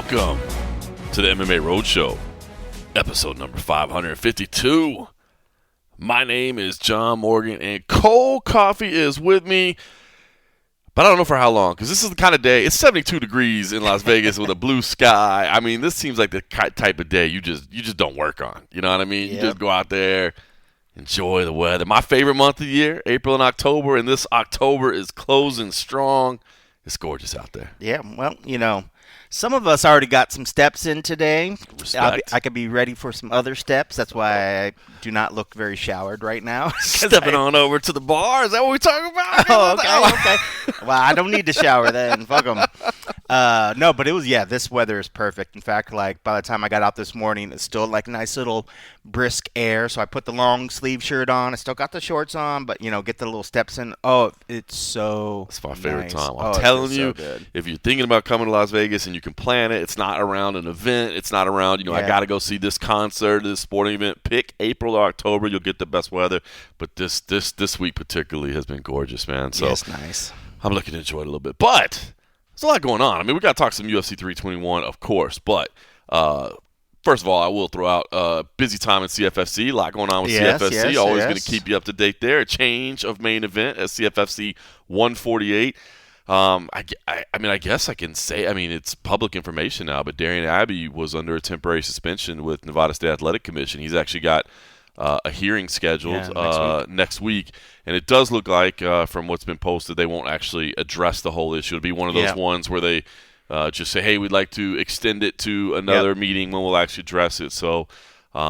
Welcome to the MMA Roadshow, episode number 552. My name is John Morgan, and cold coffee is with me, but I don't know for how long, because this is the kind of day, it's 72 degrees in Las Vegas with a blue sky. I mean, this seems like the type of day you just don't work on. You know what I mean? You just go out there, enjoy the weather. My favorite month of the year, April and October, and this October is closing strong. It's gorgeous out there. Yeah, well, some of us already got some steps in today. Respect. I could be ready for some other steps. That's why I do not look very showered right now. Stepping on over to the bar. Is that what we're talking about? Oh, okay. Well, I don't need to shower then. Fuck them. No, but this weather is perfect. In fact, like by the time I got out this morning, it's still like nice little brisk air. So I put the long sleeve shirt on. I still got the shorts on, but get the little steps in. Oh, it's my favorite nice. time. I'm telling you, so if you're thinking about coming to Las Vegas and you can plan it, it's not around an event. It's not around, I got to go see this concert, this sporting event. Pick April or October. You'll get the best weather. But this week particularly has been gorgeous, man. So it's nice. I'm looking to enjoy it a little bit. But there's a lot going on. I mean, we got to talk some UFC 321, of course. But first of all, I will throw out busy time in CFFC. A lot going on with CFFC. Always going to keep you up to date there. A change of main event at CFFC 148. I guess I can say, it's public information now, but Darian Abbey was under a temporary suspension with Nevada State Athletic Commission. He's actually got a hearing scheduled next week, and it does look like, from what's been posted, they won't actually address the whole issue. It'll be one of those ones where they just say, hey, we'd like to extend it to another meeting when we'll actually address it. So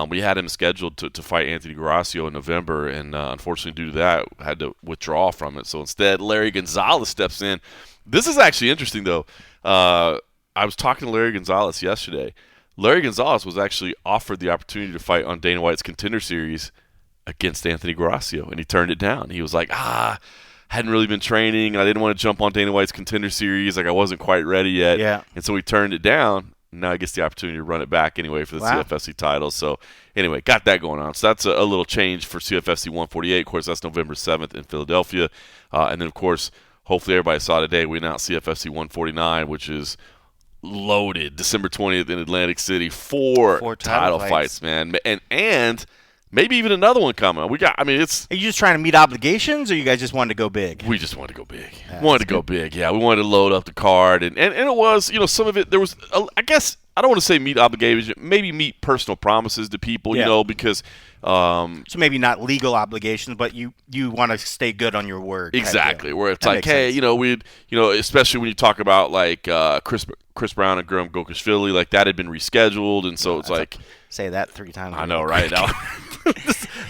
we had him scheduled to fight Anthony Gracio in November, and unfortunately due to that, had to withdraw from it. So instead, Larry Gonzalez steps in. This is actually interesting, though. I was talking to Larry Gonzalez yesterday. Larry Gonzalez was actually offered the opportunity to fight on Dana White's Contender Series against Anthony Gracio, and he turned it down. He was like, hadn't really been training, and I didn't want to jump on Dana White's Contender Series. Like, I wasn't quite ready yet. Yeah. And so he turned it down. Now he gets the opportunity to run it back anyway for the CFFC title. So, anyway, got that going on. So that's a little change for CFFC 148. Of course, that's November 7th in Philadelphia. And then, of course, hopefully everybody saw today, we announced CFFC 149, which is loaded. December 20th in Atlantic City. Four title fights, man. And maybe even another one coming. Are you just trying to meet obligations, or you guys just wanted to go big? We just wanted to go big. We wanted to load up the card. And it was, some of it, there was, I guess, I don't want to say meet obligations, maybe meet personal promises to people, because. So maybe not legal obligations, but you want to stay good on your word. Exactly. Where it's like, hey, especially when you talk about like Chris Brown and Guram Gokashvili, like that had been rescheduled, and so it's like say that 3 times. I know, right?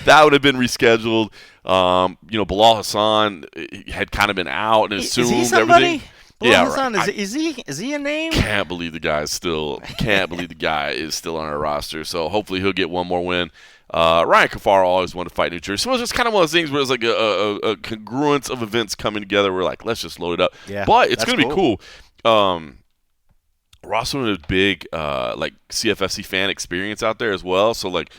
That would have been rescheduled. Bilal Hassan had kind of been out and assumed everything. Bilal Hassan, is he a name? Can't believe the guy is still on our roster. So hopefully he'll get one more win. Ryan Kafar always wanted to fight New Jersey. So it was just kind of one of those things where it's like a congruence of events coming together. We're like, let's just load it up. Yeah, but it's going to be cool. We're also in a big CFFC fan experience out there as well. So like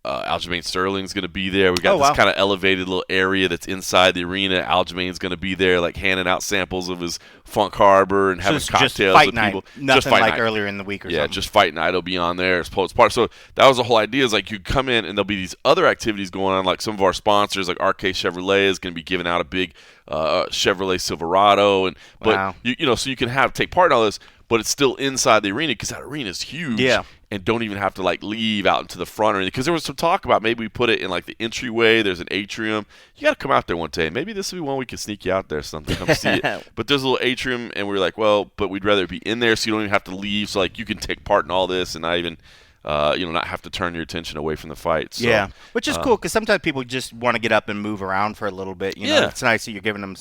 Aljamain Sterling's going to be there. We got this kind of elevated little area that's inside the arena. Aljamain's going to be there, like handing out samples of his Funk Harbor and having cocktails with people. Nothing like earlier in the week or something. Yeah, just fight night will be on there as part. So that was the whole idea. Is like you come in and there'll be these other activities going on. Like some of our sponsors, like RK Chevrolet, is going to be giving out a big Chevrolet Silverado, so you can take part in all this. But it's still inside the arena because that arena is huge. Yeah. And don't even have to leave out into the front or anything. Because there was some talk about maybe we put it in the entryway. There's an atrium. You got to come out there one day. Maybe this will be one we can sneak you out there or something. Come see it. But there's a little atrium, and we were like, but we'd rather be in there so you don't even have to leave. So you can take part in all this and not even not have to turn your attention away from the fight. So, yeah, which is cool because sometimes people just want to get up and move around for a little bit. It's nice that you're giving them,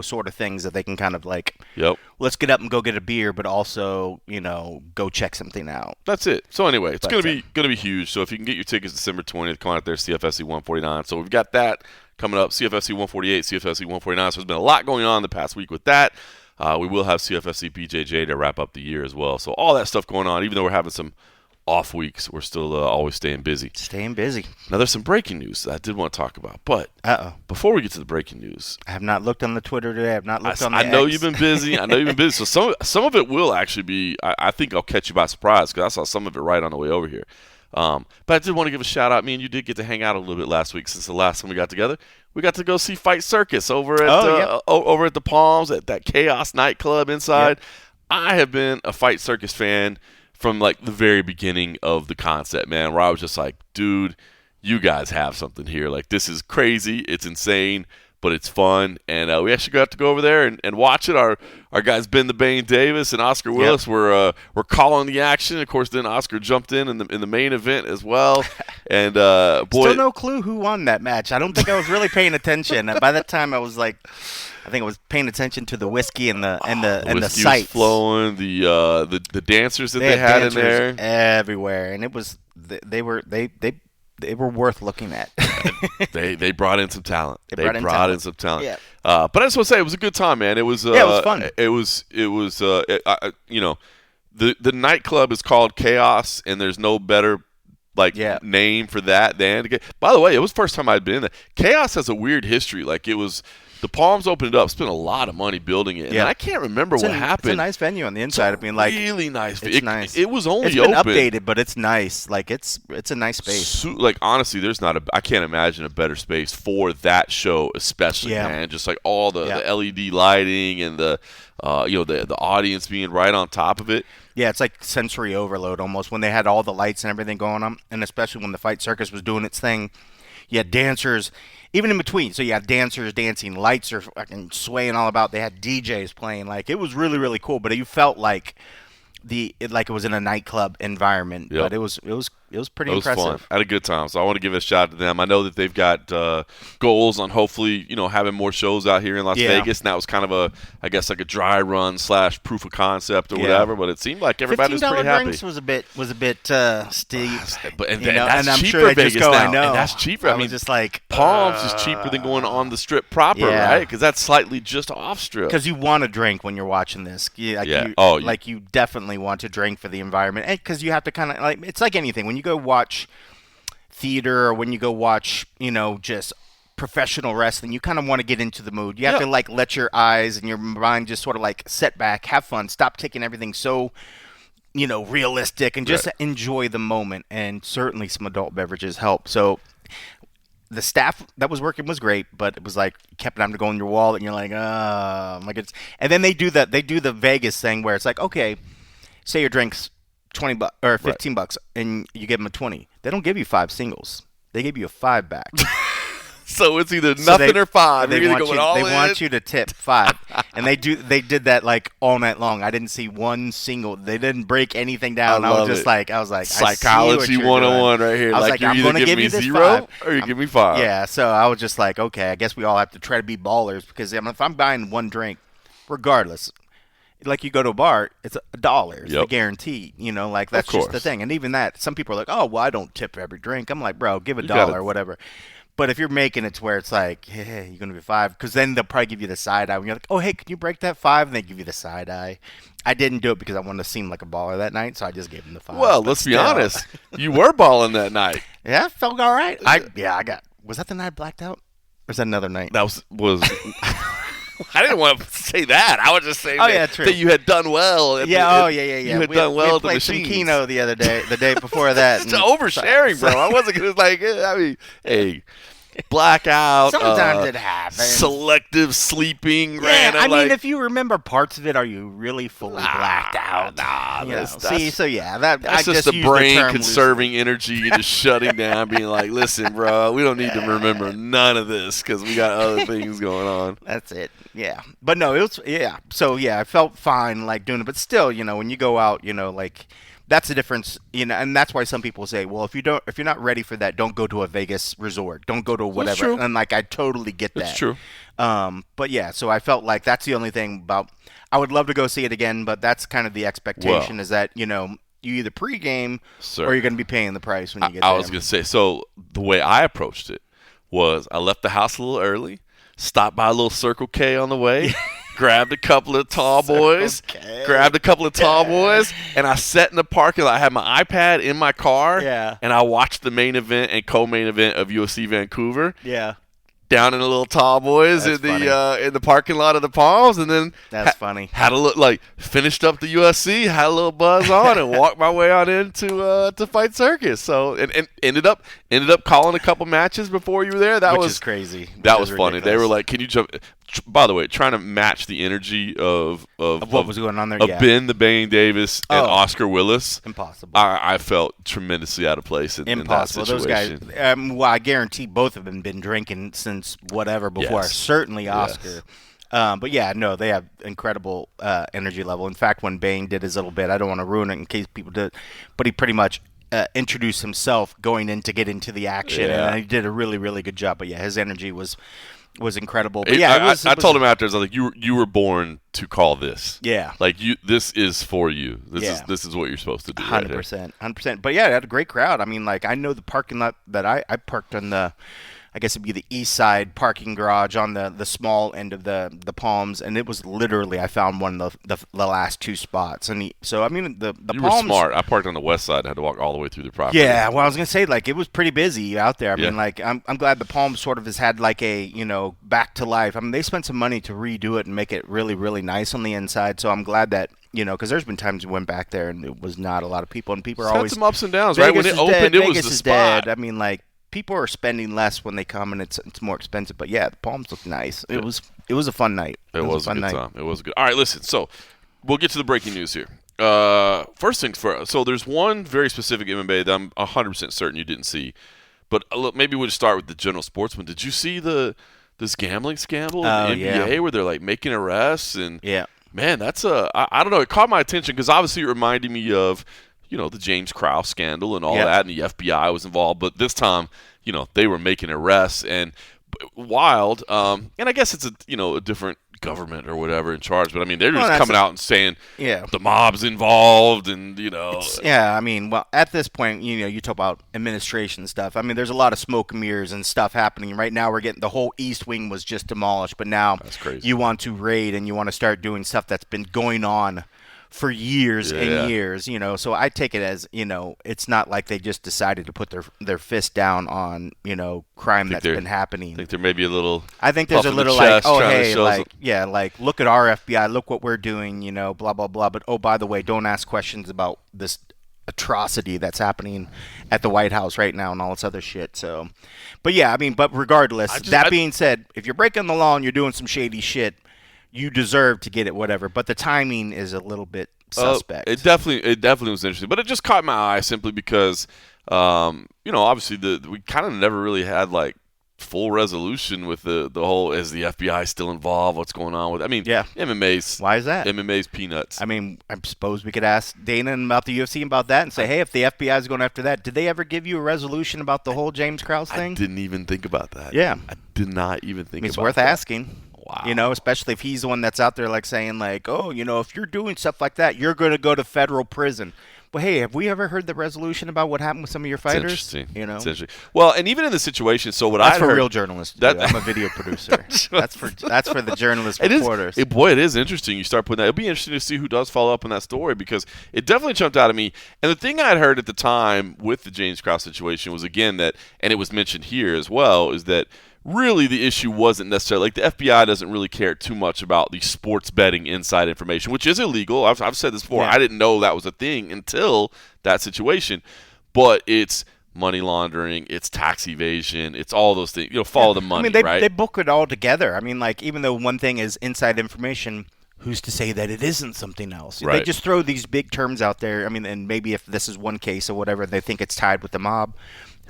sort of things that they can kind of let's get up and go get a beer, but also, go check something out. That's it. So anyway, it's gonna be huge. So if you can get your tickets December 20th, come out there, CFFC 149. So we've got that coming up, CFFC 148, CFFC 149. So there's been a lot going on the past week with that. We will have CFFC BJJ to wrap up the year as well. So all that stuff going on, even though we're having some off weeks, we're still always staying busy. Staying busy. Now, there's some breaking news that I did want to talk about, but before we get to the breaking news, I have not looked on the Twitter today. I have not looked on the I know X. you've been busy. So some of it will actually be. I think I'll catch you by surprise because I saw some of it right on the way over here. But I did want to give a shout out. Me and you did get to hang out a little bit last week since the last time we got together. We got to go see Fight Circus over at the Palms at that Chaos nightclub inside. Yep. I have been a Fight Circus fan from like the very beginning of the concept, man, where I was just like, dude, you guys have something here. Like, this is crazy. It's insane, but it's fun. And we actually got to go over there and watch it. Our guys Ben the Bane Davis and Oscar Willis were calling the action. Of course, then Oscar jumped in the main event as well. And boy, still no clue who won that match. I don't think I was really paying attention. By that time, I was like, I think I was paying attention to the whiskey and the whiskey sights was flowing. The dancers that they had in there everywhere, and it was they were worth looking at. they brought in some talent. They brought in some talent. Yeah. But I just want to say it was a good time, man. It was it was fun. It was the nightclub is called Chaos, and there's no better name for that than. By the way, it was the first time I'd been in there. Chaos has a weird history. Like, it was. The Palms opened it up, spent a lot of money building it. And I can't remember what happened. It's a nice venue on the inside. Really nice. It's nice. It was only open. It's been updated, but it's nice. Like, it's a nice space. Like, honestly, I can't imagine a better space for that show, especially, man. Just like all the LED lighting and the audience being right on top of it. Yeah, it's like sensory overload almost when they had all the lights and everything going on, and especially when the Fight Circus was doing its thing. You had dancers, even in between. So you had dancers dancing, lights are fucking swaying all about. They had DJs playing. Like, it was really, really cool. But you felt like it was in a nightclub environment. Yep. But it was pretty impressive. Fun. I had a good time. So I want to give a shout out to them. I know that they've got goals on hopefully having more shows out here in Las Vegas. And that was kind of a dry run / proof of concept or whatever. But it seemed like everybody was pretty happy. $15 drinks was a bit steep. And that's I'm cheaper sure Vegas now. I know. And that's cheaper. I mean, just like Palms is cheaper than going on the Strip proper, right? Because that's slightly just off Strip. Because you want to drink when you're watching this. You definitely want to drink for the environment, and because you have to kind of like, it's like anything when you go watch theater or when you go watch just professional wrestling, you kind of want to get into the mood. You have to like let your eyes and your mind just sort of like set back, have fun, stop taking everything so realistic, and just enjoy the moment. And certainly some adult beverages help. So the staff that was working was great, but it was like you kept having to go on your wallet, and you're like, and then they do the Vegas thing where it's like, okay, say your drink's $20 or $15, and you give them a 20. They don't give you 5 singles. They give you a 5 back. So it's either nothing or 5. They want you to tip 5, and they did that like all night long. I didn't see one single. They didn't break anything down. I was like, psychology 101 right here. I was like, you're I'm going to give you this 0 or you give me 5. Yeah. So I was just like, okay, I guess we all have to try to be ballers, because if I'm buying one drink, regardless. Like, you go to a bar, it's $1. It's guaranteed. That's just the thing. And even that, some people are like, oh, well, I don't tip every drink. I'm like, bro, give $1 or whatever. But if you're making it to where it's like, hey, you're going to be 5, because then they'll probably give you the side eye. When you're like, oh, hey, can you break that 5? And they give you the side eye. I didn't do it because I wanted to seem like a baller that night, so I just gave them the 5. Well, let's be honest. You were balling that night. Yeah, felt all right. Was that the night I blacked out? Or was that another night? That was I didn't want to say that. I was just saying that you had done well. You had done well at the machines. We played some Keno the day before that. It's oversharing, bro. I wasn't going to hey, blackout. Sometimes it happens. Selective sleeping. Yeah, if you remember parts of it, are you really fully blacked out? That's that's just the brain conserving energy and just shutting down, being like, listen, bro, we don't need to remember none of this because we got other things going on. That's it. Yeah. But no, it was, So, I felt fine, like, doing it. But still, when you go out, like, that's the difference, and that's why some people say, well, if you're not ready for that, don't go to a Vegas resort. Don't go to whatever. That's true. And, like, I totally get that. That's true. But, so I felt like that's the only thing about – I would love to go see it again, but that's kind of the expectation is that, you either pregame or you're going to be paying the price when you get there. I was going to say, so the way I approached it was I left the house a little early, stopped by a little Circle K on the way, grabbed a couple of tall boys, and I sat in the parking lot. I had my iPad in my car, and I watched the main event and co-main event of UFC Vancouver. Yeah. Down in the little tall boys in the parking lot of the Palms, and then funny. Had a look finished up the UFC, had a little buzz on, and walked my way on into to fight Circus. So and ended up calling a couple matches before you were there. Which is crazy. That was funny. Ridiculous. They were like, "Can you jump?" By the way, trying to match the energy of what was going on there. Of Ben the Bane Davis and Oscar Willis. Impossible. I felt tremendously out of place in that situation. Those guys. I guarantee both of them been drinking since whatever before. Yes. Certainly Oscar. Yes. But yeah, no, they have incredible energy level. In fact, when Bane did his little bit, I don't want to ruin it in case people did, but he pretty much introduced himself going in to get into the action, and he did a really, really good job. But yeah, his energy was incredible. But yeah, I told him after, I was like, you were born to call this. Yeah. Like this is for you. This is what you're supposed to do. 100%. But yeah, it had a great crowd. I mean, like, I know the parking lot that I parked on I guess it'd be the east side parking garage on the small end of the Palms, and it was literally, I found one of the last two spots. And so I mean the you Palms, were smart. I parked on the west side. I had to walk all the way through the property. Yeah, well, I was gonna say, like, it was pretty busy out there. I mean, like, I'm glad the Palms sort of has had like a back to life. I mean, they spent some money to redo it and make it really, really nice on the inside. So I'm glad that because there's been times we went back there and it was not a lot of people, and people are always had some ups and downs. Vegas, right when it opened, it was the spot. I mean, like, people are spending less when they come, and it's more expensive. But yeah, the Palms look nice. It was a fun night. It was a fun night. It was good. All right, listen. So we'll get to the breaking news here. First things first. So there's one very specific MMA that I'm 100% certain you didn't see, but maybe we'll just start with the general sportsman. Did you see this gambling scandal in the NBA where they're like making arrests and man, that's I don't know. It caught my attention because obviously it reminded me of the James Krause scandal and all that, and the FBI was involved. But this time, they were making arrests and wild. And I guess it's a different government or whatever in charge. But I mean, they're just coming out and saying the mob's involved, and I mean, well, at this point, you talk about administration stuff. I mean, there's a lot of smoke and mirrors and stuff happening right now. We're getting the whole East Wing was just demolished, but now you want to raid and you want to start doing stuff that's been going on for years and years, so I take it as, it's not like they just decided to put their fist down on, crime that's been happening. I think there may be a little. I think there's a little like, oh, hey, like look at our FBI, look what we're doing, blah, blah, blah. But, oh, by the way, don't ask questions about this atrocity that's happening at the White House right now and all this other shit. So, but yeah, I mean, but regardless, being said, if you're breaking the law and you're doing some shady shit, you deserve to get it, whatever. But the timing is a little bit suspect. It definitely was interesting. But it just caught my eye simply because, obviously we kind of never really had like full resolution with the whole, is the FBI still involved? What's going on with? I mean, MMA's. Why is that? MMA's peanuts. I mean, I suppose we could ask Dana about the UFC about that and say, hey, if the FBI is going after that, did they ever give you a resolution about the whole James Krause thing? I didn't even think about that. Yeah, I did not even think. It's about worth that. asking. Wow. Especially if he's the one that's out there like saying like, oh, if you're doing stuff like that, you're going to go to federal prison. Well, hey, have we ever heard the resolution about what happened with some of your fighters? It's interesting. It's interesting. Well, and even in the situation, so what that's I for heard, real journalists. I'm a video producer. that's for the journalist reporters. It is interesting. You start putting that. It'll be interesting to see who does follow up on that story because it definitely jumped out at me. And the thing I had heard at the time with the James Krause situation was again that, and it was mentioned here as well, is that really the issue wasn't necessarily like the FBI doesn't really care too much about the sports betting inside information, which is illegal. I've said this before. I didn't know that was a thing until that situation, but it's money laundering, it's tax evasion, it's all those things. Follow the money. I mean, right? They book it all together. I mean, like, even though one thing is inside information, who's to say that it isn't something else? Right. They just throw these big terms out there. I mean, and maybe if this is one case or whatever, they think it's tied with the mob.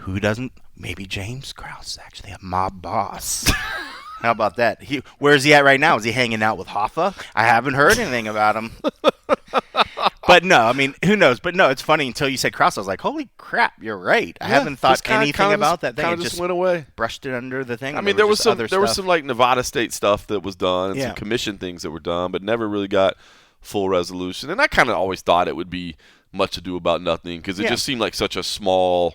Who doesn't? Maybe James Krause is actually a mob boss. How about that? Where is he at right now? Is he hanging out with Hoffa? I haven't heard anything about him. But no, I mean, who knows? But no, it's funny until you said Krause. I was like, holy crap, you're right. I haven't thought anything about that thing. It just went away. Brushed it under the thing. I mean, there was some like Nevada State stuff that was done and some commission things that were done, but never really got full resolution. And I kind of always thought it would be much ado about nothing because it just seemed like such small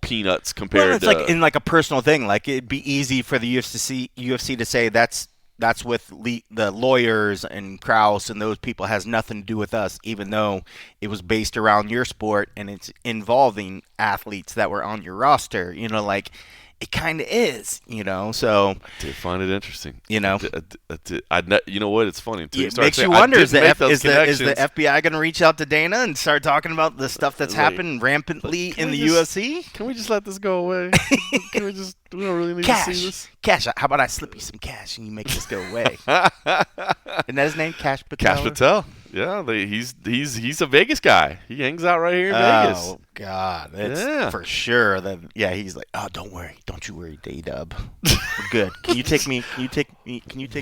peanuts compared to. It's like in like a personal thing. Like it'd be easy for the UFC to say that's that's with the lawyers and Krause and those people. Has nothing to do with us, even though it was based around your sport and it's involving athletes that were on your roster. Like it kind of is, So I did find it interesting. You know what? It's funny too. It makes you wonder: is the FBI going to reach out to Dana and start talking about the stuff that's happened rampantly in the UFC? Can we just let this go away? Can we just? We don't really need Cash. to see this. Cash. How about I slip you some cash and you make this go away? Isn't that his name? Cash Patel. Cash Patel. Yeah, he's a Vegas guy. He hangs out right here in Vegas. Oh God, it's for sure. He's like, oh, don't worry, don't you worry, D-Dub. We're good. Can you take me?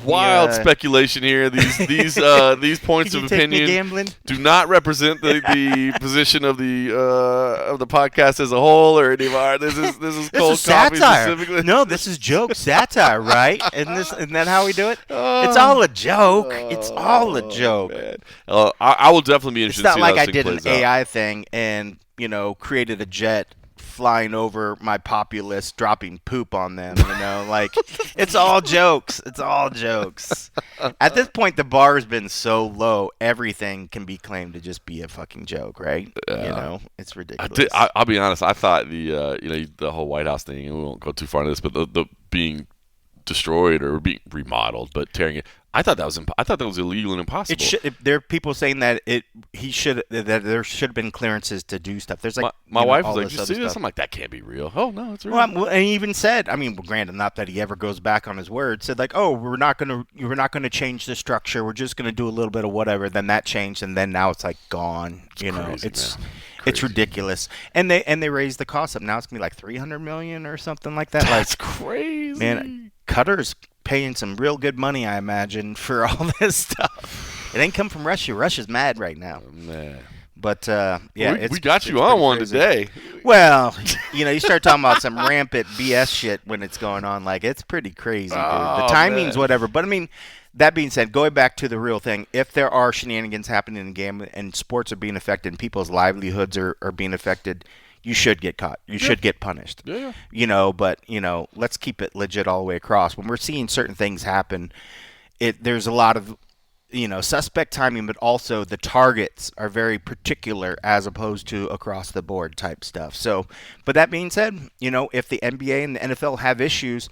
Wild speculation here. These points of opinion do not represent the position of the podcast as a whole or any of our. This is cold coffee specifically. No, this is joke satire, right? Isn't that how we do it? It's all a joke. It's all a joke. Man. I will definitely be interested. It's not to see like how I this did thing an plays out. AI thing and created a jet flying over my populace, dropping poop on them. Like it's all jokes. It's all jokes. At this point, the bar has been so low, everything can be claimed to just be a fucking joke, right? It's ridiculous. I'll be honest. I thought the whole White House thing, and we won't go too far into this, but the being destroyed or being remodeled, but tearing it. I thought that was illegal and impossible. There are people saying that there should have been clearances to do stuff. There's like my wife was like, "Did you see this?" I'm like, "That can't be real." Oh no, it's real. Well, and he even said, granted, not that he ever goes back on his word. Said like, "Oh, we're not gonna change the structure. We're just gonna do a little bit of whatever." Then that changed, and then now it's like gone. It's ridiculous. And they raised the cost up. Now it's gonna be like $300 million or something like that. That's crazy, man. Qatar's paying some real good money, I imagine, for all this stuff. It ain't come from Russia. Russia's mad right now. Man. But, we got you on one crazy today. Well, you start talking about some rampant BS shit when it's going on. Like, it's pretty crazy, dude. The timing's whatever. But, that being said, going back to the real thing, if there are shenanigans happening in gambling and sports are being affected and people's livelihoods are being affected, you should get caught. You should get punished. Yeah. But let's keep it legit all the way across. When we're seeing certain things happen, there's a lot of, suspect timing, but also the targets are very particular as opposed to across the board type stuff. So, but that being said, if the NBA and the NFL have issues,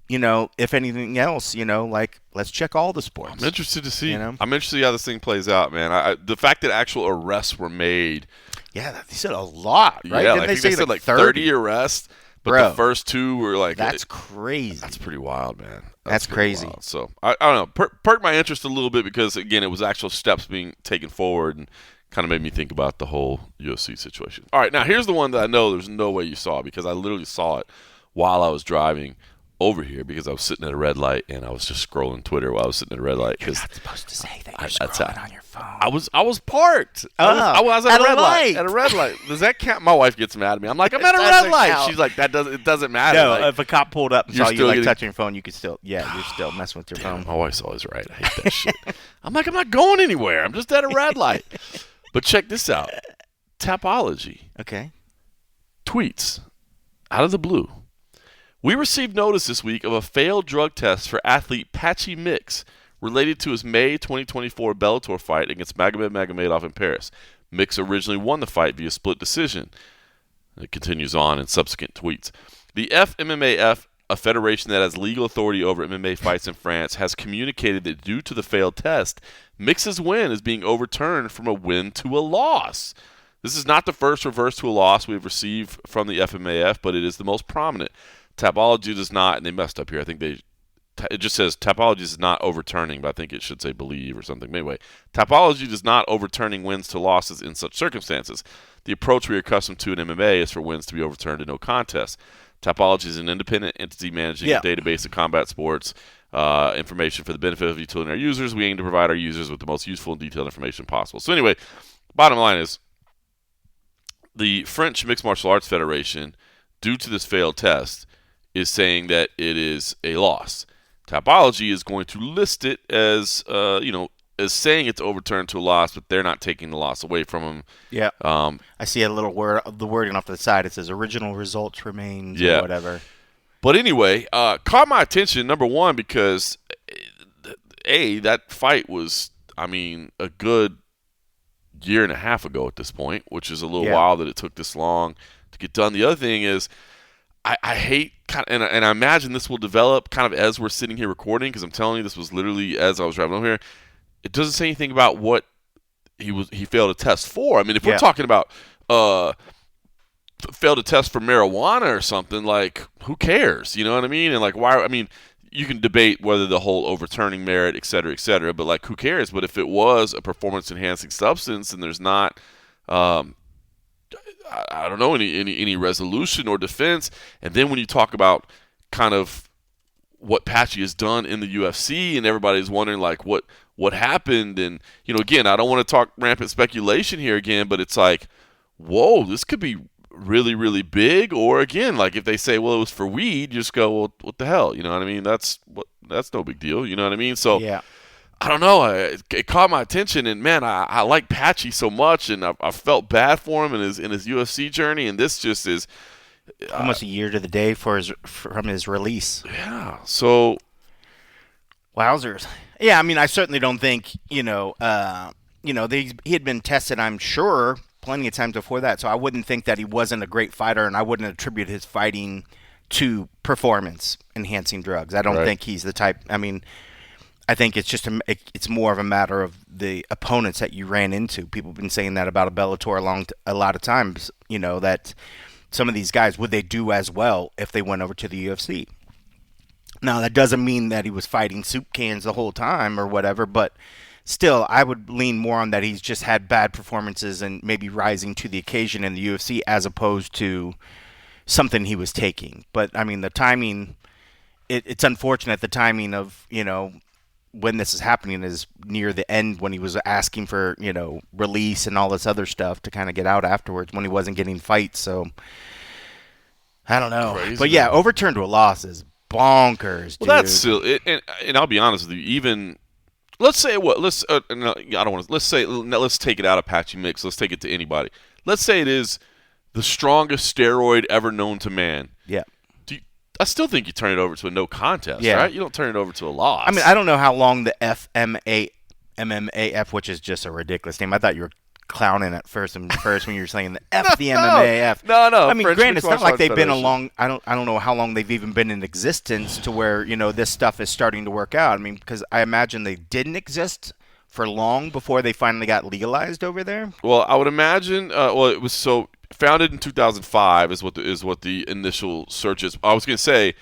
if anything else, let's check all the sports. I'm interested to see. I'm interested to see how this thing plays out, man. The fact that actual arrests were made. Yeah, they said a lot, right? Yeah, they said like 30 arrests, but the first two were like... That's crazy. That's pretty wild, man. That's crazy. Wild. So, I don't know. Perked my interest a little bit because, again, it was actual steps being taken forward and kind of made me think about the whole UFC situation. All right, now here's the one that I know there's no way you saw because I literally saw it while I was driving over here because I was sitting at a red light and I was just scrolling Twitter while I was sitting at a red light. You're not supposed to say that you're scrolling on your phone. I was parked. I was at a red light. At a red light. Does that count? My wife gets mad at me. I'm like, I'm at a red light. Count. She's like, it doesn't matter. No, like, if a cop pulled up and saw you touching your phone, you could still, you're still messing with your phone. My wife's always right. I hate that shit. I'm like, I'm not going anywhere. I'm just at a red light. But check this out. Tapology. Okay. Tweets out of the blue. We received notice this week of a failed drug test for athlete Patchy related to his May 2024 Bellator fight against Magomed Magomedov in Paris. Mix originally won the fight via split decision. It continues on in subsequent tweets. The FMMAF, a federation that has legal authority over MMA fights in France, has communicated that due to the failed test, Mix's win is being overturned from a win to a loss. This is not the first reverse to a loss we've received from the FMAF, but it is the most prominent. Tapology does not, and they messed up here. I think it just says Tapology is not overturning, but I think it should say believe or something. Anyway, Tapology does not overturning wins to losses in such circumstances. The approach we are accustomed to in MMA is for wins to be overturned in no contest. Tapology is an independent entity managing a database of combat sports information for the benefit of utility and our users. We aim to provide our users with the most useful and detailed information possible. So anyway, bottom line is the French Mixed Martial Arts Federation, due to this failed test, is saying that it is a loss. Tapology is going to list it as, as saying it's overturned to a loss, but they're not taking the loss away from them. Yeah. I see a little the wording off to the side. It says original results remains or whatever. But anyway, caught my attention, number one, because, that fight was, a good year and a half ago at this point, which is a little wild that it took this long to get done. The other thing is, I hate and I imagine this will develop kind of as we're sitting here recording, because I'm telling you, this was literally as I was driving over here. It doesn't say anything about what he failed a test for. I mean, if we're talking about failed a test for marijuana or something, like, who cares? You know what I mean? And like, why? I mean, you can debate whether the whole overturning merit, et cetera, but like, who cares? But if it was a performance-enhancing substance and there's not, I don't know, any resolution or defense, and then when you talk about kind of what Patchy has done in the UFC, and everybody's wondering like what happened, and again, I don't want to talk rampant speculation here again, but it's like, whoa, this could be really, really big. Or again, like, if they say, well, it was for weed, you just go, well, what the hell? You know what I mean? That's no big deal. You know what I mean? So I don't know. It caught my attention, and man, I like Patchy so much, and I felt bad for him in his UFC journey, and this just is almost a year to the day from his release. Yeah. So, wowzers. Yeah, I mean, I certainly don't think he had been tested, I'm sure, plenty of times before that. So I wouldn't think that he wasn't a great fighter, and I wouldn't attribute his fighting to performance-enhancing drugs. I don't think he's the type. I mean, I think it's just it's more of a matter of the opponents that you ran into. People have been saying that about a Bellator a lot of times, that some of these guys, would they do as well if they went over to the UFC? Now, that doesn't mean that he was fighting soup cans the whole time or whatever, but still, I would lean more on that he's just had bad performances and maybe rising to the occasion in the UFC as opposed to something he was taking. But, I mean, the timing, it's unfortunate the timing of, when this is happening is near the end, when he was asking for, release and all this other stuff to kind of get out afterwards, when he wasn't getting fights. So, I don't know. Crazy. But, yeah, overturned to a loss is bonkers, dude. Well, that's still, and I'll be honest with you, even, let's say let's take it out of Patchy mix. Let's take it to anybody. Let's say it is the strongest steroid ever known to man. Yeah. I still think you turn it over to a no contest, right? You don't turn it over to a loss. I mean, I don't know how long the MMAF, which is just a ridiculous name. I thought you were clowning at first when you were saying the MMAF. No. I mean, granted, it's not like they've been along. I don't know how long they've even been in existence to where this stuff is starting to work out. I mean, because I imagine they didn't exist for long before they finally got legalized over there. Well, I would imagine. It was so. Founded in 2005 is what the initial search is. I was going to say,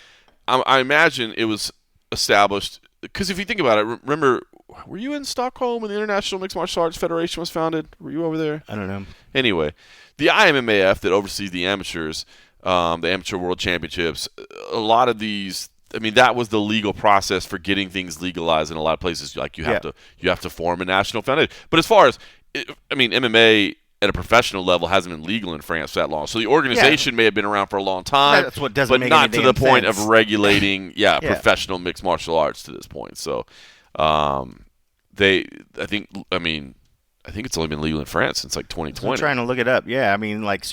I imagine it was established because if you think about it, remember, were you in Stockholm when the International Mixed Martial Arts Federation was founded? Were you over there? I don't know. Anyway, the IMMAF that oversees the amateurs, the Amateur World Championships, a lot of these. I mean, that was the legal process for getting things legalized in a lot of places. Like you have to form a national foundation. But as far as MMA at a professional level hasn't been legal in France for that long. So the organization may have been around for a long time, that's what doesn't but make not any to the point sense. of regulating professional mixed martial arts to this point. So I think it's only been legal in France since like 2020. I'm trying to look it up. Yeah, I mean, like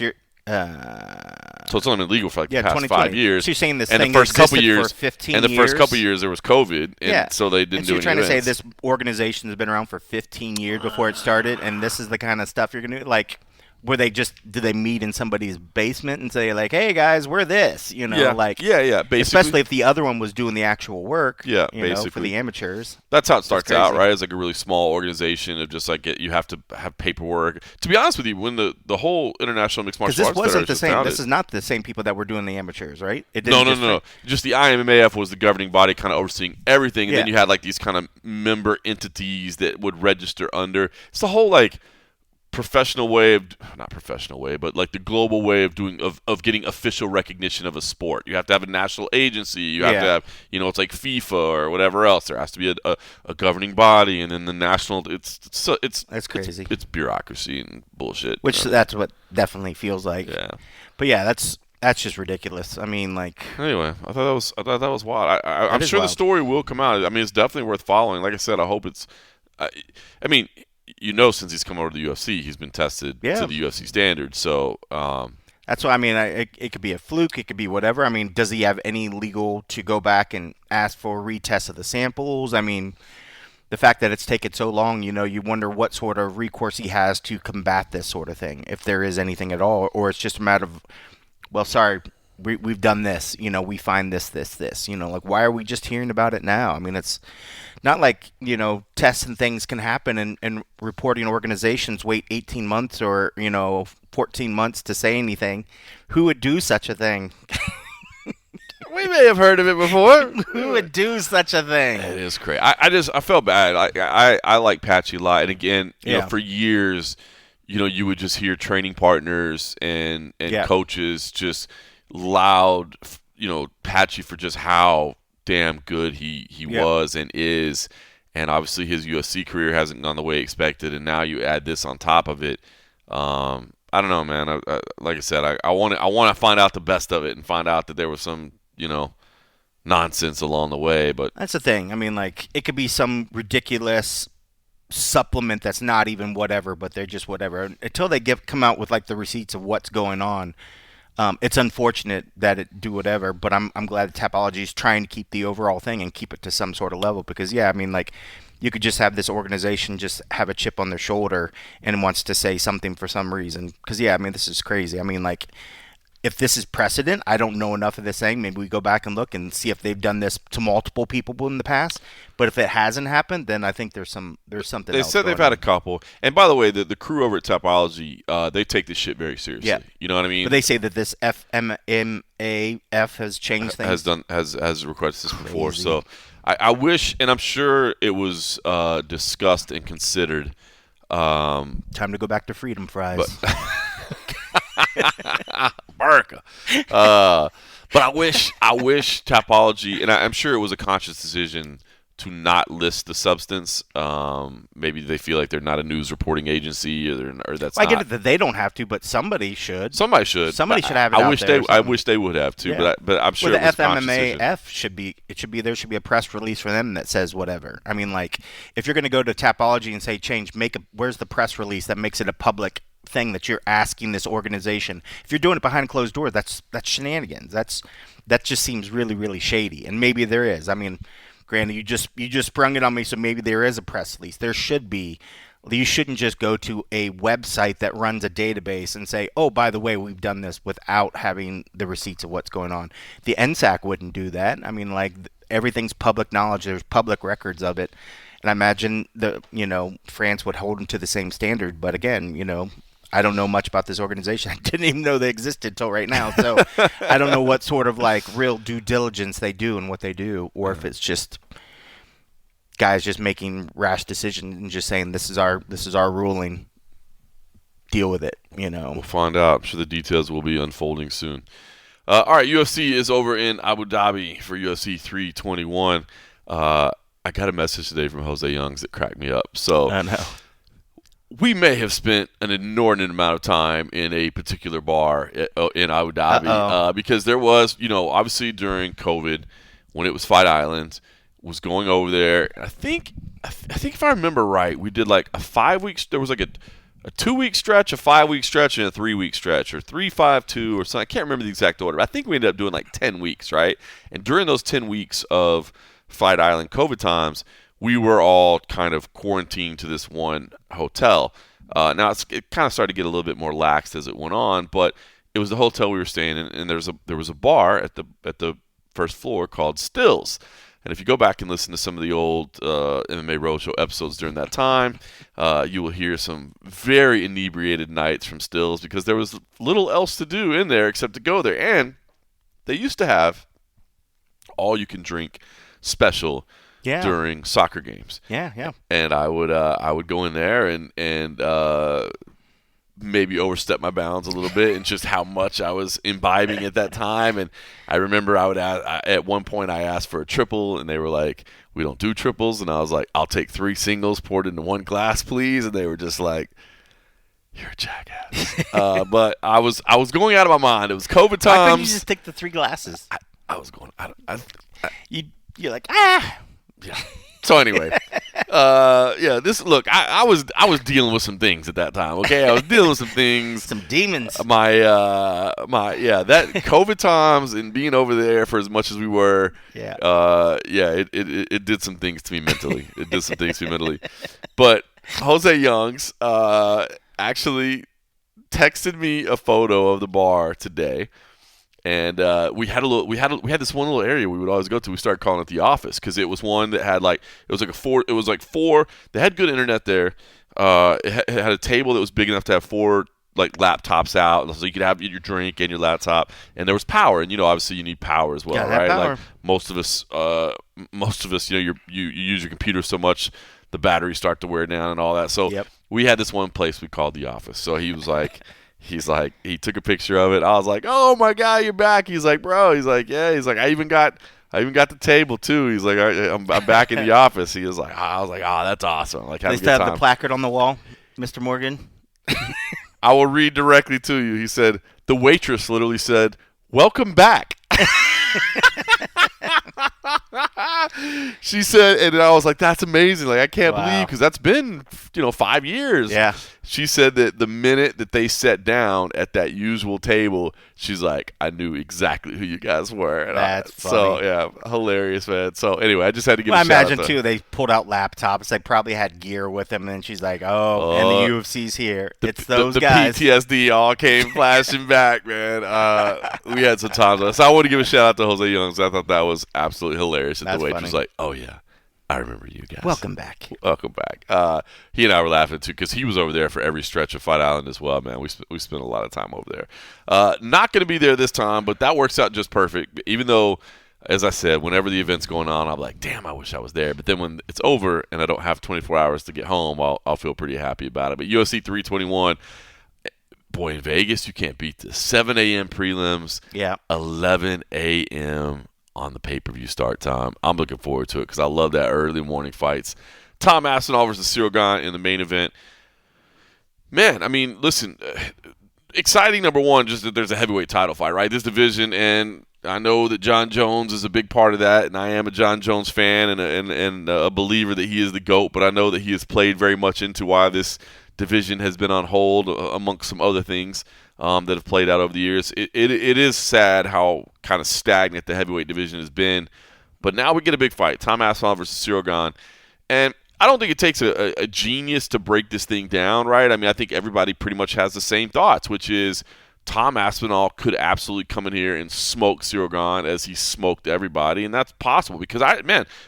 so it's only been legal for like the past 5 years. So you're saying this and thing the first couple years, for 15 and the years? first couple of years there was COVID, and so they didn't do any you're trying to say events. this organization has been around for 15 years before it started, and this is the kind of stuff you're going to do? Like, did they meet in somebody's basement and say, like, hey, guys, we're this? Basically. Especially if the other one was doing the actual work, basically. for the amateurs. That's how it starts out, right? It's like a really small organization of just like you have to have paperwork. To be honest with you, when the whole International Mixed Martial Arts Federation was founded, this is not the same people that were doing the amateurs, right? No. Just the IMMAF was the governing body kind of overseeing everything, and then you had like these kind of member entities that would register under. It's the whole like professional way of not professional way, but like the global way of doing of getting official recognition of a sport. You have to have a national agency. You have to have it's like FIFA or whatever else. There has to be a governing body, and then the national. That's crazy. It's bureaucracy and bullshit. Which that's what definitely feels like. Yeah. But yeah, that's just ridiculous. I mean, like. Anyway, I thought that was wild. I'm sure the story will come out. I mean, it's definitely worth following. Like I said, I hope it's. Since he's come over to the UFC, he's been tested to the UFC standards. So, That's why, I mean, it could be a fluke. It could be whatever. I mean, does he have any legal to go back and ask for a retest of the samples? I mean, the fact that it's taken so long, you wonder what sort of recourse he has to combat this sort of thing, if there is anything at all, or it's just a matter of, well, sorry, we've done this, we find this, like, why are we just hearing about it now? I mean, it's not like, tests and things can happen and reporting organizations wait 18 months or, 14 months to say anything. Who would do such a thing? We may have heard of it before. Who would do such a thing? It is crazy. I felt bad. I like Patchy a lot, and again, for years, you would just hear training partners and coaches just loud, Patchy for just how damn good he was and is, and obviously his UFC career hasn't gone the way expected, and now you add this on top of it. I don't know, man. Like I said, I want to find out the best of it and find out that there was some nonsense along the way. But that's the thing. I mean, like, it could be some ridiculous supplement that's not even whatever, but they're just whatever. Until they come out with, like, the receipts of what's going on, it's unfortunate that it do whatever. But I'm glad Tapology is trying to keep the overall thing and keep it to some sort of level, because, I mean, like, you could just have this organization just have a chip on their shoulder and wants to say something for some reason. Because, I mean, this is crazy. I mean, like, if this is precedent, I don't know enough of this thing. Maybe we go back and look and see if they've done this to multiple people in the past. But if it hasn't happened, then I think there's something else. They said they've had a couple. And by the way, the crew over at Tapology, they take this shit very seriously. Yeah. You know what I mean? But they say that this FMMAF has changed things. Has requested this before. So I wish, and I'm sure it was discussed and considered. Time to go back to freedom fries. America. But I wish Tapology, and I'm sure it was a conscious decision to not list the substance. Maybe they feel like they're not a news reporting agency, or that's. I get it that they don't have to, but somebody should. Somebody should. Somebody should have it. I wish they would have to, but I'm sure. Well, the it was FMMAF should be. There should be a press release for them that says whatever. I mean, like, if you're going to go to Tapology and say where's the press release that makes it a public thing that you're asking this organization? If you're doing it behind closed doors, that's shenanigans. That just seems really, really shady. And maybe there is. I mean, granted, you just sprung it on me, so maybe there is a press release. There should be. You shouldn't just go to a website that runs a database and say, oh, by the way, we've done this, without having the receipts of what's going on. The NSAC wouldn't do that. I mean, like, everything's public knowledge. There's public records of it. And I imagine France would hold them to the same standard. But again, I don't know much about this organization. I didn't even know they existed till right now. So I don't know what sort of, like, real due diligence they do and what they do, or if it's just guys just making rash decisions and just saying this is our ruling. Deal with it. We'll find out. I'm sure the details will be unfolding soon. All right, UFC is over in Abu Dhabi for UFC 321. I got a message today from Jose Youngs that cracked me up. So I know. We may have spent an inordinate amount of time in a particular bar in Abu Dhabi because there was, obviously during COVID, when it was Fight Island, was going over there. I think if I remember right, we did like a 5 week. There was like a 2 week stretch, a 5 week stretch, and a 3 week stretch, or 3-5-2 or something. I can't remember the exact order. I think we ended up doing like 10 weeks, right? And during those 10 weeks of Fight Island COVID times, we were all kind of quarantined to this one hotel. Now it kind of started to get a little bit more lax as it went on, but it was the hotel we were staying in, and there was a bar at the first floor called Stills. And if you go back and listen to some of the old MMA Roadshow episodes during that time, you will hear some very inebriated nights from Stills, because there was little else to do in there except to go there. And they used to have all-you-can-drink special during soccer games. Yeah. And I would go in there and maybe overstep my bounds a little bit, and just how much I was imbibing at that time. And I remember at one point I asked for a triple, and they were like, "We don't do triples." And I was like, "I'll take 3 singles poured into one glass, please." And they were just like, "You're a jackass." But I was going out of my mind. It was COVID times. Why couldn't you just take the 3 glasses? I was going. You're like, ah. Yeah. So anyway, I was dealing with some things at that time. Okay, I was dealing with some things, some demons. That COVID times and being over there for as much as we were. It did some things to me mentally. But Jose Youngs actually texted me a photo of the bar today. And we had this one little area we would always go to. We started calling it the office because it was one that had four. They had good internet there. It had a table that was big enough to have four laptops out, so you could have your drink and your laptop. And there was power, and obviously you need power as well, right? Power. Like most of us, you use your computer so much, the batteries start to wear down and all that. So we had this one place we called the office. So he was like. He took a picture of it. I was like, oh my God, you're back. He's like, bro. He's like, yeah. He's like, I even got the table too. He's like, I'm back in the office. He was like, I was like, oh, that's awesome. Like, at least have the placard on the wall, Mr. Morgan. I will read directly to you. He said, the waitress literally said, welcome back. She said, and I was like, that's amazing. Like, I can't believe, because that's been 5 years. Yeah. She said that the minute that they sat down at that usual table, she's like, I knew exactly who you guys were. And that's funny. So, yeah, hilarious, man. So, anyway, I just had to give a shout out. I imagine, too, they pulled out laptops. They probably had gear with them, and then she's like, and the UFC's here. It's those guys. The PTSD all came flashing back, man. We had some times. So I want to give a shout out to Jose Youngs. I thought that was absolutely hilarious. And the waitress was like, oh, yeah. I remember you guys. Welcome back. He and I were laughing, too, because he was over there for every stretch of Fight Island as well, man. We spent a lot of time over there. Not going to be there this time, but that works out just perfect. Even though, as I said, whenever the event's going on, I'm like, damn, I wish I was there. But then when it's over and I don't have 24 hours to get home, I'll feel pretty happy about it. But UFC 321, boy, in Vegas, you can't beat this. 7 a.m. prelims, 11 a.m. on the pay-per-view start time. I'm looking forward to it because I love that early morning fights. Tom Aspinall versus Ciryl Gane in the main event. Man, I mean, listen, exciting, number one, just that there's a heavyweight title fight, right? This division, and I know that Jon Jones is a big part of that, and I am a Jon Jones fan and a believer that he is the GOAT, but I know that he has played very much into why this division has been on hold amongst some other things that have played out over the years. It is sad how kind of stagnant the heavyweight division has been, but now we get a big fight, Tom Aspinall versus Ciryl Gane, and I don't think it takes a genius to break this thing down, right? I mean, I think everybody pretty much has the same thoughts, which is Tom Aspinall could absolutely come in here and smoke Ciryl Gane as he smoked everybody, and that's possible because,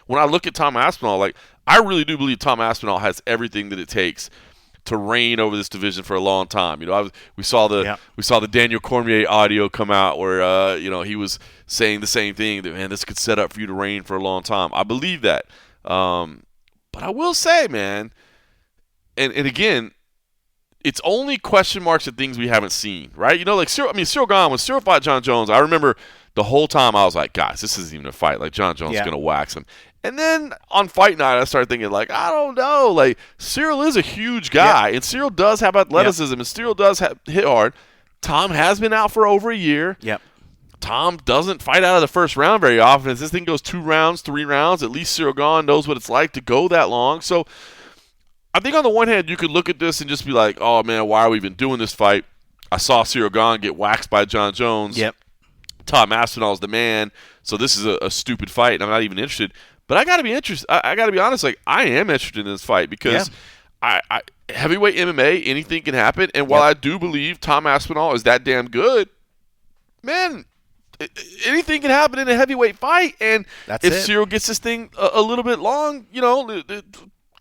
when I look at Tom Aspinall, I really do believe Tom Aspinall has everything that it takes to reign over this division for a long time. We saw the Daniel Cormier audio come out where he was saying the same thing, that, man, this could set up for you to reign for a long time. I believe that. But I will say, man, and again, it's only question marks and things we haven't seen, right? Ciryl Gane, when Ciryl fought Jon Jones, I remember the whole time I was like, guys, this isn't even a fight. Like, Jon Jones is going to wax him. And then on fight night, I started thinking, I don't know. Ciryl is a huge guy, and Ciryl does have athleticism, and Ciryl does hit hard. Tom has been out for over a year. Yep. Tom doesn't fight out of the first round very often. As this thing goes 2 rounds, 3 rounds, at least Ciryl Gane knows what it's like to go that long. So I think on the one hand, you could look at this and just be like, oh, man, why are we even doing this fight? I saw Ciryl Gane get waxed by Jon Jones. Yep. Tom Aspinall's the man, so this is a stupid fight, and I'm not even interested. But I got to be interested. I got to be honest. I am interested in this fight because I heavyweight MMA, anything can happen. And while I do believe Tom Aspinall is that damn good, man, anything can happen in a heavyweight fight. And if Ciryl gets this thing a little bit long,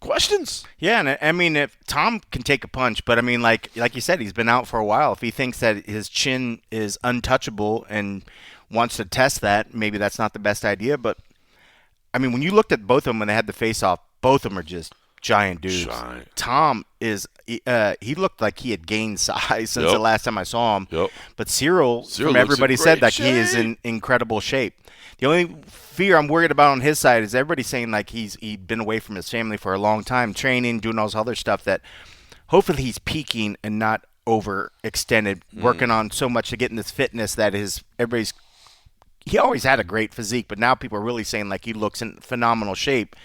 questions. Yeah, and I mean, if Tom can take a punch, but I mean, like you said, he's been out for a while. If he thinks that his chin is untouchable and wants to test that, maybe that's not the best idea. But I mean, when you looked at both of them when they had the face-off, both of them are just giant dudes. Tom is he looked like he had gained size since the last time I saw him. Yep. But Ciryl from everybody said that he is in incredible shape. The only fear I'm worried about on his side is everybody saying he'd been away from his family for a long time, training, doing all this other stuff, that hopefully he's peaking and not overextended, working on so much to get in this fitness that he always had a great physique, but now people are really saying he looks in phenomenal shape.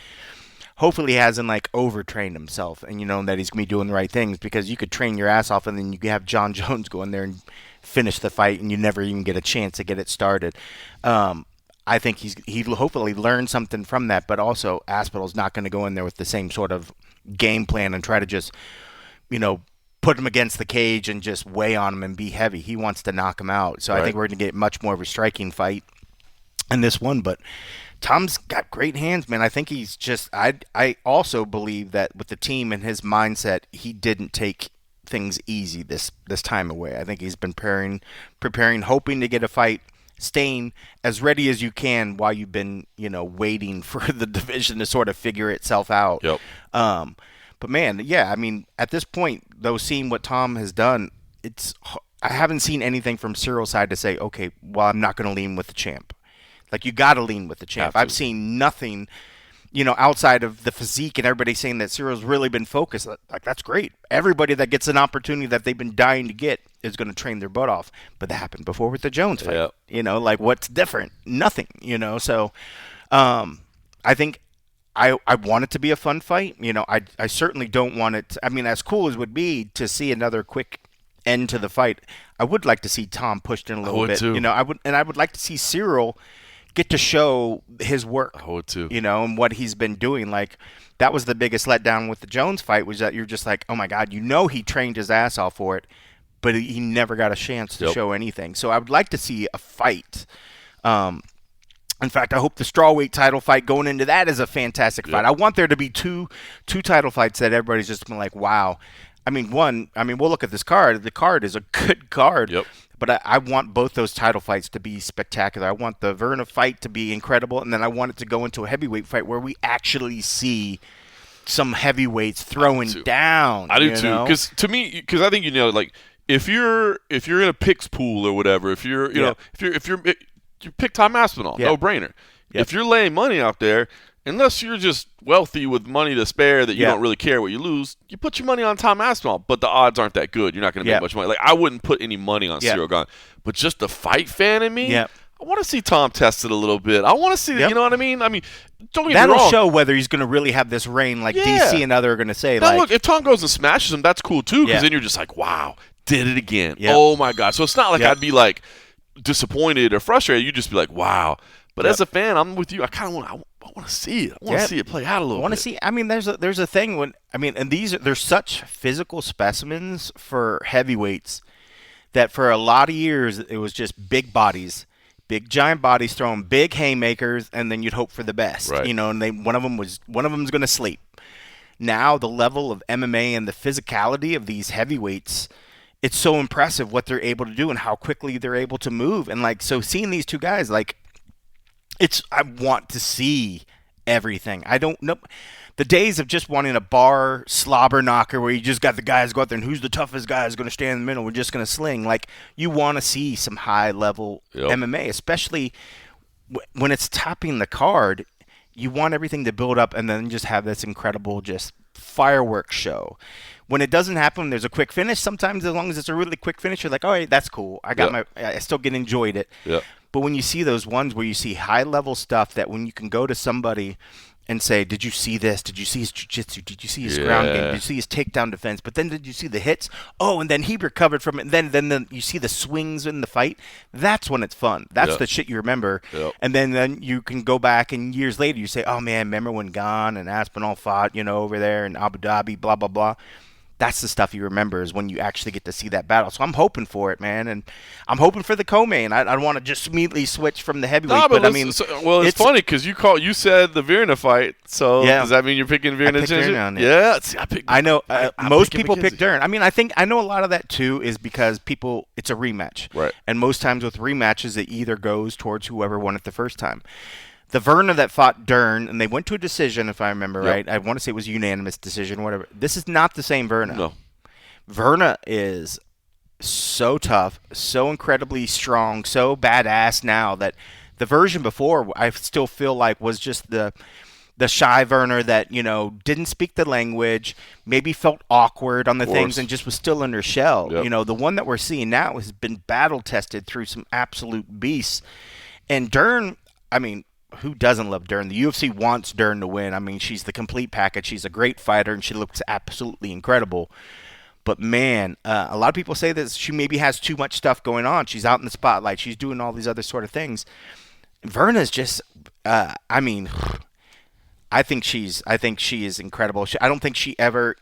hopefully he hasn't like overtrained himself, and that he's gonna be doing the right things, because you could train your ass off and then you could have John Jones go in there and finish the fight and you never even get a chance to get it started. I think he'll hopefully learn something from that, but also Aspinall's not going to go in there with the same sort of game plan and try to just, put him against the cage and just weigh on him and be heavy. He wants to knock him out. So I think we're going to get much more of a striking fight in this one. But Tom's got great hands, man. I think he's just I also believe that with the team and his mindset, he didn't take things easy this time away. I think he's been preparing, hoping to get a fight, staying as ready as you can while you've been, waiting for the division to sort of figure itself out. Yep. But man, yeah, I mean, at this point, though, seeing what Tom has done, I haven't seen anything from Cyril's side to say, okay, well, I'm not going to lean with the champ. Like, you got to lean with the champ. Absolutely. I've seen nothing, outside of the physique and everybody saying that Cyril's really been focused. Like, that's great. Everybody that gets an opportunity that they've been dying to get is going to train their butt off. But that happened before with the Jones fight. Yep. Like, what's different? Nothing, So I think I want it to be a fun fight. I certainly don't want it – I mean, as cool as it would be to see another quick end to the fight, I would like to see Tom pushed in a little bit. Too. I would like to see Cyril – get to show his work, I would too. And what he's been doing. Like, that was the biggest letdown with the Jones fight, was that you're just like, oh my God, he trained his ass off for it, but he never got a chance to show anything. So I would like to see a fight. In fact, I hope the strawweight title fight going into that is a fantastic fight. I want there to be two title fights that everybody's just been like, wow. I mean, we'll look at this card. The card is a good card. Yep. But I want both those title fights to be spectacular. I want the Verna fight to be incredible, and then I want it to go into a heavyweight fight where we actually see some heavyweights throwing down. I do too, because I think like if you're in a picks pool or whatever, if you're you pick Tom Aspinall, no brainer. Yep. If you're laying money out there, unless you're just wealthy with money to spare that you don't really care what you lose, you put your money on Tom Aspinall, but the odds aren't that good. You're not going to make much money. Like, I wouldn't put any money on Cyril Gane, but just the fight fan in me, I want to see Tom tested a little bit. I want to see, you know what I mean? I mean, don't get me wrong. That'll show whether he's going to really have this reign, like DC and other are going to say. Now, look, if Tom goes and smashes him, that's cool too, because then you're just like, wow, did it again. Yep. Oh my God. So it's not like I'd be like disappointed or frustrated. You'd just be like, wow. But as a fan, I'm with you. I kind of want to see it. I want to see it play out a little bit. I want to see. I mean, there's a thing and there's such physical specimens for heavyweights that for a lot of years it was just big bodies, big giant bodies throwing big haymakers, and then you'd hope for the best. Right. And one of them's going to sleep. Now the level of MMA and the physicality of these heavyweights, it's so impressive what they're able to do and how quickly they're able to move. And like, so seeing these two guys, like, I want to see everything. I don't know. The days of just wanting a bar slobber knocker where you just got the guys go out there and who's the toughest guy is going to stand in the middle, we're just going to sling. Like, you want to see some high-level MMA, especially when it's topping the card. You want everything to build up and then just have this incredible just fireworks show. When it doesn't happen, there's a quick finish. Sometimes, as long as it's a really quick finish, you're like, all right, that's cool. I still enjoyed it. Yeah. But when you see those ones where you see high-level stuff that when you can go to somebody and say, did you see this? Did you see his jiu-jitsu? Did you see his ground game? Did you see his takedown defense? But then did you see the hits? Oh, and then he recovered from it. And then you see the swings in the fight. That's when it's fun. That's the shit you remember. Yep. And then you can go back and years later you say, oh, man, remember when Gane and Aspinall fought, over there in Abu Dhabi, blah, blah, blah. That's the stuff you remember is when you actually get to see that battle. So I'm hoping for it, man, and I'm hoping for the co-main. I don't want to just immediately switch from the heavyweight. No, but I mean, it's funny because you said the Virna fight. So does that mean you're picking Virna? I know most people pick Dern. I mean, I know a lot of that too is because it's a rematch, right? And most times with rematches, it either goes towards whoever won it the first time. The Verna that fought Dern, and they went to a decision, if I remember right. I want to say it was a unanimous decision, whatever. This is not the same Verna. No. Verna is so tough, so incredibly strong, so badass now that the version before, I still feel like was just the shy Verna that, didn't speak the language, maybe felt awkward on the things and just was still in her shell. Yep. The one that we're seeing now has been battle tested through some absolute beasts. And Dern, I mean, who doesn't love Dern? The UFC wants Dern to win. I mean, she's the complete package. She's a great fighter, and she looks absolutely incredible. But, man, a lot of people say that she maybe has too much stuff going on. She's out in the spotlight. She's doing all these other sort of things. Verna's just, I mean, I think she is incredible. I don't think she ever,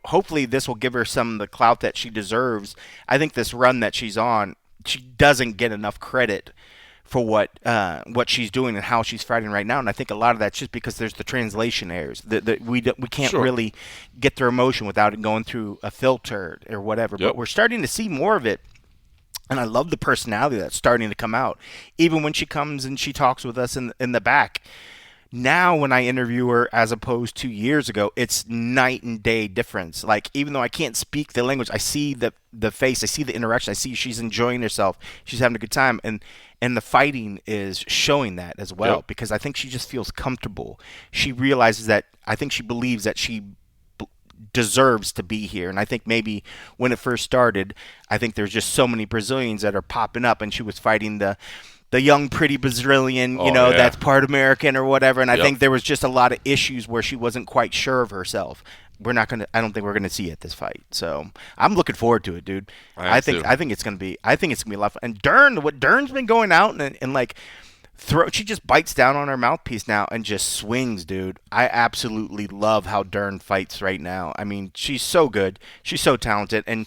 hopefully this will give her some of the clout that she deserves. I think this run that she's on, she doesn't get enough credit for what she's doing and how she's fighting right now. And I think a lot of that's just because there's the translation errors. We can't really get their emotion without it going through a filter or whatever. Yep. But we're starting to see more of it. And I love the personality that's starting to come out. Even when she comes and she talks with us in the back. Now when I interview her as opposed to years ago, it's night and day difference. Like, even though I can't speak the language, I see the face, I see the interaction, I see she's enjoying herself, she's having a good time. And the fighting is showing that as well, because I think she just feels comfortable. She realizes that, I think she believes that she deserves to be here. And I think maybe when it first started, I think there's just so many Brazilians that are popping up, and she was fighting the young, pretty Brazilian, that's part American or whatever. And I think there was just a lot of issues where she wasn't quite sure of herself. I don't think we're gonna see it this fight. So I'm looking forward to it, dude. I think it's gonna be a lot of fun. And Dern's been going out and like she just bites down on her mouthpiece now and just swings, dude. I absolutely love how Dern fights right now. I mean, she's so good. She's so talented. And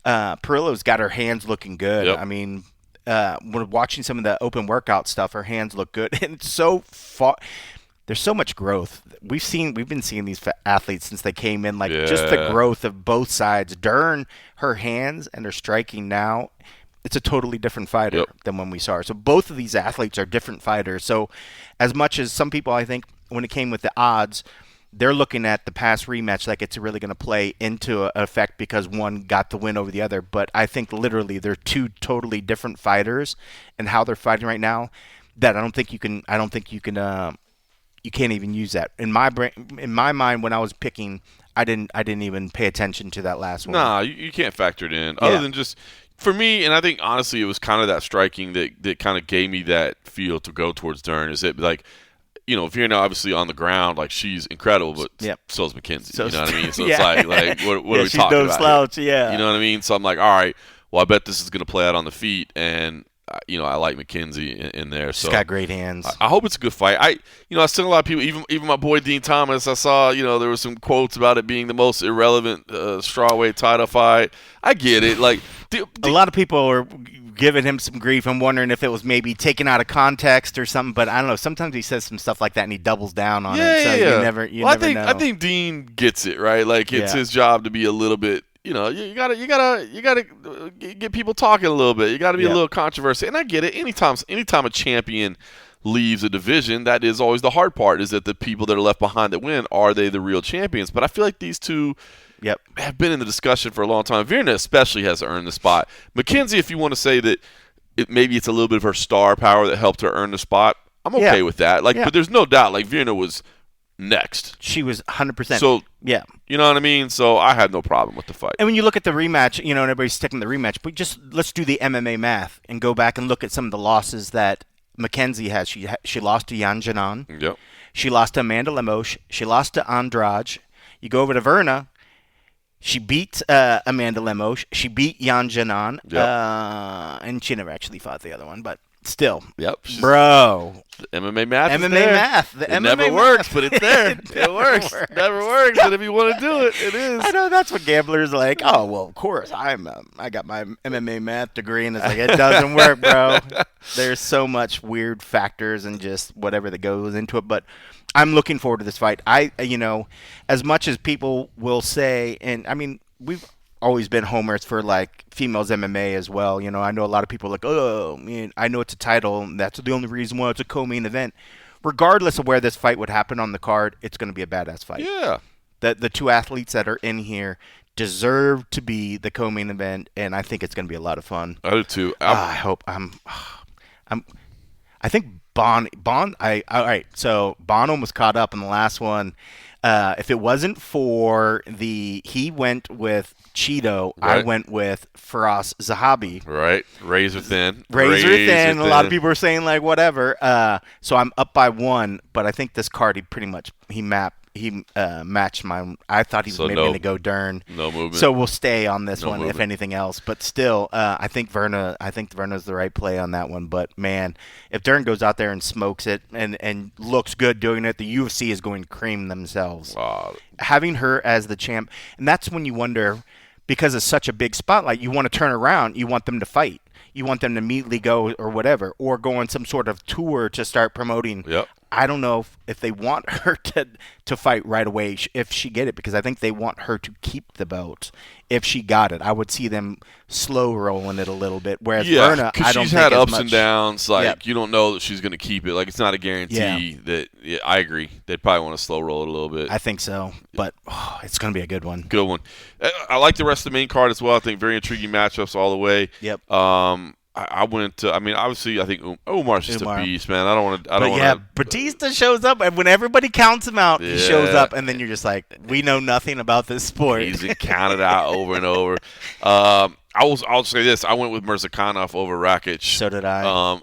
Perillo's got her hands looking good. Yep. I mean, when watching some of the open workout stuff, her hands look good. And it's so far. There's so much growth. We've been seeing these athletes since they came in, just the growth of both sides. Dern, her hands and her striking now, it's a totally different fighter than when we saw her. So both of these athletes are different fighters. So as much as some people, I think, when it came with the odds, they're looking at the past rematch like it's really going to play into effect because one got the win over the other. But I think literally they're two totally different fighters, and how they're fighting right now, that you can't even use that. In my mind, when I was picking, I didn't even pay attention to that last one. Nah, you can't factor it in. Other than just, for me, and I think honestly it was kind of that striking that kind of gave me that feel to go towards Dern. Is it like, Vienna obviously on the ground, like, she's incredible, but so is McKenzie. You know what I mean? So it's like what are we talking about? Slouch, You know what I mean? So I'm like, all right, well, I bet this is going to play out on the feet, and I like McKenzie in there. So she's got great hands. I hope it's a good fight. I seen a lot of people, even my boy Dean Thomas. I saw, there were some quotes about it being the most irrelevant strawweight title fight. I get it. Like, a lot of people are giving him some grief. I'm wondering if it was maybe taken out of context or something. But I don't know. Sometimes he says some stuff like that and he doubles down on it. So you never know. I think Dean gets it, right. Like, it's his job to be a little bit. You gotta get people talking a little bit. You gotta be a little controversy, and I get it. Anytime a champion leaves a division, that is always the hard part. Is that the people that are left behind that win, are they the real champions? But I feel like these two have been in the discussion for a long time. Virna especially has earned the spot. McKenzie, if you want to say that maybe it's a little bit of her star power that helped her earn the spot, I'm okay with that. But there's no doubt, like, Virna was next. She was 100%. So you know what I mean? So I had no problem with the fight. And when you look at the rematch, and everybody's sticking the rematch, but let's do the MMA math and go back and look at some of the losses that McKenzie has. She lost to Yan Janan. Yep. She lost to Amanda Lemos. She lost to Andrade. You go over to Verna. She beat Amanda Lemos. She beat Yan Janan. Yep. And she never actually fought the other one, but still. Yep. Bro. The MMA math MMA is there. math. It never works, but it's there. It works. Never works, but if you want to do it, it is. I know, that's what gamblers are like. Oh, well, of course. I got my MMA math degree, and it's like, it doesn't work, bro. There's so much weird factors and just whatever that goes into it, but I'm looking forward to this fight. As much as people will say, and I mean, we've always been homers for like females MMA as well. I know a lot of people are like, oh, I know it's a title, and that's the only reason why it's a co-main event. Regardless of where this fight would happen on the card, it's going to be a badass fight. Yeah. The two athletes that are in here deserve to be the co-main event, and I think it's going to be a lot of fun. I do too. I hope I think all right, so Bon almost caught up in the last one. If it wasn't for he went with Cheeto, Right. I went with Firas Zahabi. Right. Razor thin. Razor thin. A lot of people are saying like whatever. So I'm up by 1, but I think this card he matched mine. I thought he was maybe going to go Dern. No movement. So we'll stay on this one movement. if anything else. But still, I think Verna's the right play on that one. But man, if Dern goes out there and smokes it and looks good doing it, the UFC is going to cream themselves. Having her as the champ, and that's when you wonder, because it's such a big spotlight, you want to turn around, you want them to fight. You want them to immediately go or whatever, or go on some sort of tour to start promoting. Yep. I don't know if they want her to fight right away if she get it, because I think they want her to keep the belt if she got it. I would see them slow rolling it a little bit. Whereas Verna, I don't she's think had as ups much. and downs. Like you don't know that she's going to keep it. Like it's not a guarantee that. Yeah, I agree. They'd probably want to slow roll it a little bit. I think so, but it's going to be a good one. Good one. I like the rest of the main card as well. I think very intriguing matchups all the way. Yep. I went. I mean, obviously, I think Umar's just a beast, man. I don't want to. Batista shows up, and when everybody counts him out, he shows up, and then you're just like, we know nothing about this sport. He's been counted out over and over. I'll say this: I went with Mirzakhanov over Rakic. So did I.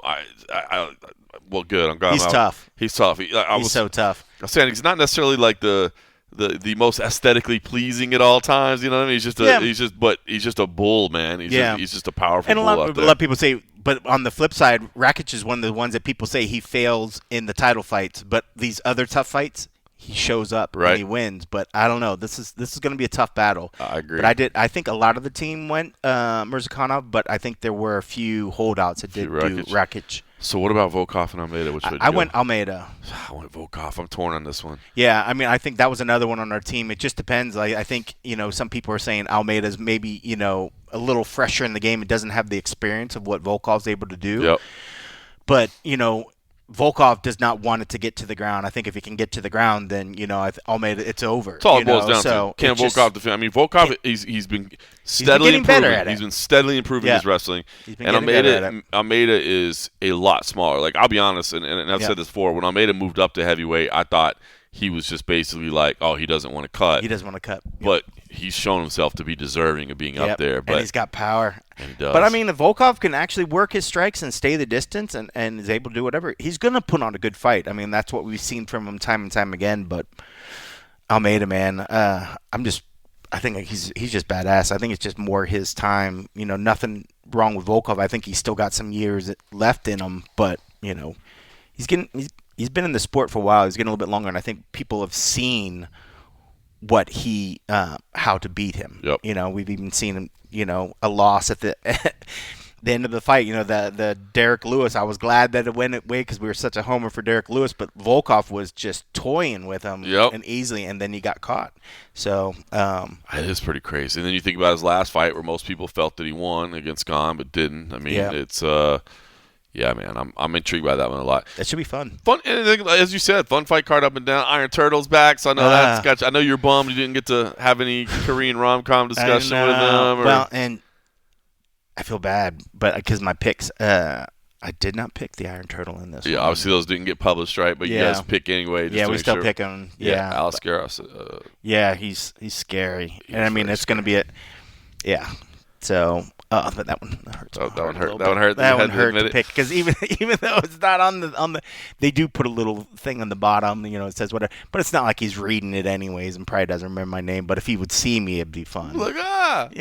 Well, good. I'm glad. He's tough. He's tough. He's so tough. I'm saying he's not necessarily like the most aesthetically pleasing at all times. You know what I mean? He's just a bull, man. He's just a powerful bull out there. A lot of people say, but on the flip side, Rakic is one of the ones that people say he fails in the title fights, but these other tough fights, he shows up and he wins. But I don't know. This is going to be a tough battle. I agree. But I think a lot of the team went Mirzakhanov, but I think there were a few holdouts that did do Rakic. So what about Volkov and Almeida? I went Almeida. I went Volkov. I'm torn on this one. Yeah, I mean, I think that was another one on our team. It just depends. I think, some people are saying Almeida's maybe, a little fresher in the game. It doesn't have the experience of what Volkov's able to do. Yep. But, Volkov does not want it to get to the ground. I think if he can get to the ground, then, Almeida, it's over. That's all it boils down to. Can Volkov defend? I mean, Volkov, he's been steadily improving. Better at it. He's been steadily improving his wrestling. And Almeida is a lot smaller. Like, I'll be honest, and I've said this before, when Almeida moved up to heavyweight, I thought he was just basically like, oh, he doesn't want to cut. He doesn't want to cut. But he's shown himself to be deserving of being up there. But and he's got power. And he does. But, I mean, if Volkov can actually work his strikes and stay the distance and is able to do whatever, he's going to put on a good fight. I mean, that's what we've seen from him time and time again. But Almeida, man, I think he's just badass. I think it's just more his time. Nothing wrong with Volkov. I think he's still got some years left in him. But, he's been in the sport for a while. He's getting a little bit longer. And I think people have seen what how to beat him. Yep. We've even seen him, a loss at the the end of the fight. The Derek Lewis. I was glad that it went away because we were such a homer for Derek Lewis, but Volkov was just toying with him and easily, and then he got caught. So it is pretty crazy. And then you think about his last fight where most people felt that he won against Gane, but didn't. I mean, it's yeah, man, I'm intrigued by that one a lot. That should be fun. Fun, as you said, fun fight card up and down. Iron Turtle's back, so I know that's got you. I know you're bummed you didn't get to have any Korean rom-com discussion with them. Well, and I feel bad, but because my picks, I did not pick the Iron Turtle in this one. Yeah, obviously those didn't get published, right? But you guys pick anyway. Just we still pick him. Yeah, Alice Garros. He's scary, and I mean it's going to be So. But that one hurts. That one hurt. That one hurt to pick because even though it's not on the, they do put a little thing on the bottom. It says whatever, but it's not like he's reading it anyways, and probably doesn't remember my name. But if he would see me, it'd be fun. Like what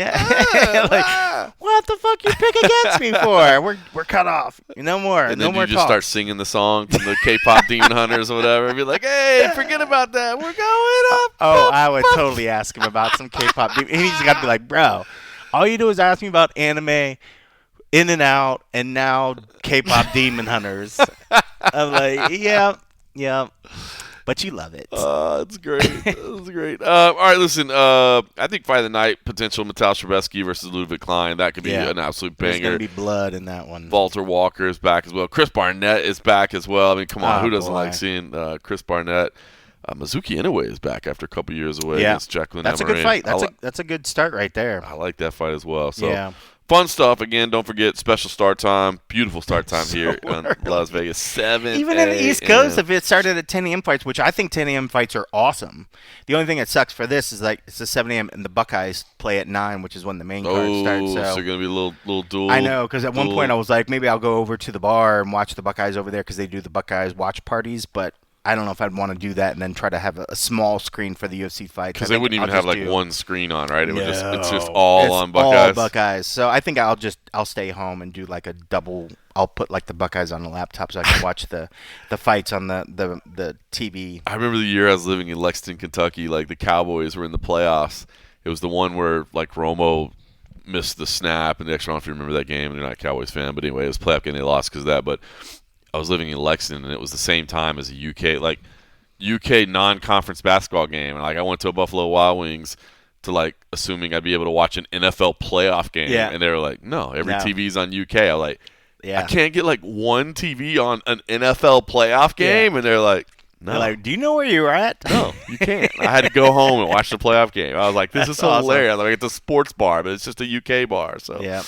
the fuck you pick against me for? We're cut off. No more. And no then more you just start singing the song from the K-pop Demon Hunters or whatever. And be like, hey, forget about that. We're going up. Oh, I would totally ask him about some K-pop. And he's got to be like, bro. All you do is ask me about anime, In and Out, and now K-pop Demon Hunters. I'm like, yeah. But you love it. That's great. That's great. All right, listen. I think Fight of the Night, potential Metal Srebetsky versus Ludwig Klein. That could be an absolute banger. There's going to be blood in that one. Walter Walker is back as well. Chris Barnett is back as well. I mean, come on. Who doesn't like seeing Chris Barnett? Mizuki Inoue is back after a couple years away against Jacqueline That's Emery. A good fight. That's a good start right there. I like that fight as well. So fun stuff. Again, don't forget special start time. Beautiful start time here in Las Vegas. 7 Even in the East Coast, if it started at 10 a.m. fights, which I think 10 a.m. fights are awesome. The only thing that sucks for this is like it's a 7 a.m. and the Buckeyes play at 9, which is when the main card starts. So going to be a little dual. I know, because at one point I was like, maybe I'll go over to the bar and watch the Buckeyes over there because they do the Buckeyes watch parties, but I don't know if I'd want to do that and then try to have a small screen for the UFC fights. Because they wouldn't even have like one screen on, right? It's just all on Buckeyes. All Buckeyes. So I think I'll stay home and do like a double. I'll put like the Buckeyes on the laptop so I can watch the fights on the TV. I remember the year I was living in Lexington, Kentucky. Like the Cowboys were in the playoffs. It was the one where like Romo missed the snap in the extra round. If you remember that game, you're not a Cowboys fan, but anyway, it was a playoff game. They lost because of that, but. I was living in Lexington, and it was the same time as a UK non-conference basketball game. And like I went to a Buffalo Wild Wings to assuming I'd be able to watch an NFL playoff game. Yeah. And they were like, no, every TV's on UK. I was like, I can't get one TV on an NFL playoff game. And they're like, no. They're like, do you know where you're at? No, you can't. I had to go home and watch the playoff game. I was like, this is so awesome. hilarious. Like it's a sports bar, but it's just a UK bar. So yeah.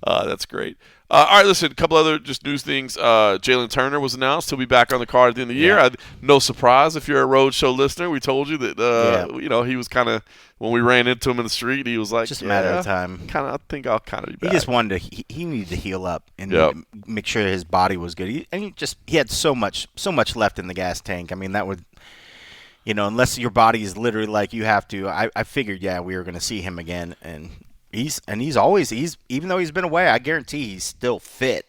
That's great. All right, listen, a couple other just news things. Jalin Turner was announced. He'll be back on the card at the end of the year. No surprise if you're a Roadshow listener. We told you that, he was kind of, when we ran into him in the street, he was like, just a matter of time. I think I'll kind of be back. He just wanted to, he needed to heal up and make sure his body was good. He had so much left in the gas tank. I mean, that would, unless your body is literally like you have to, I figured, we were going to see him again. And he's always even though he's been away, I guarantee he's still fit,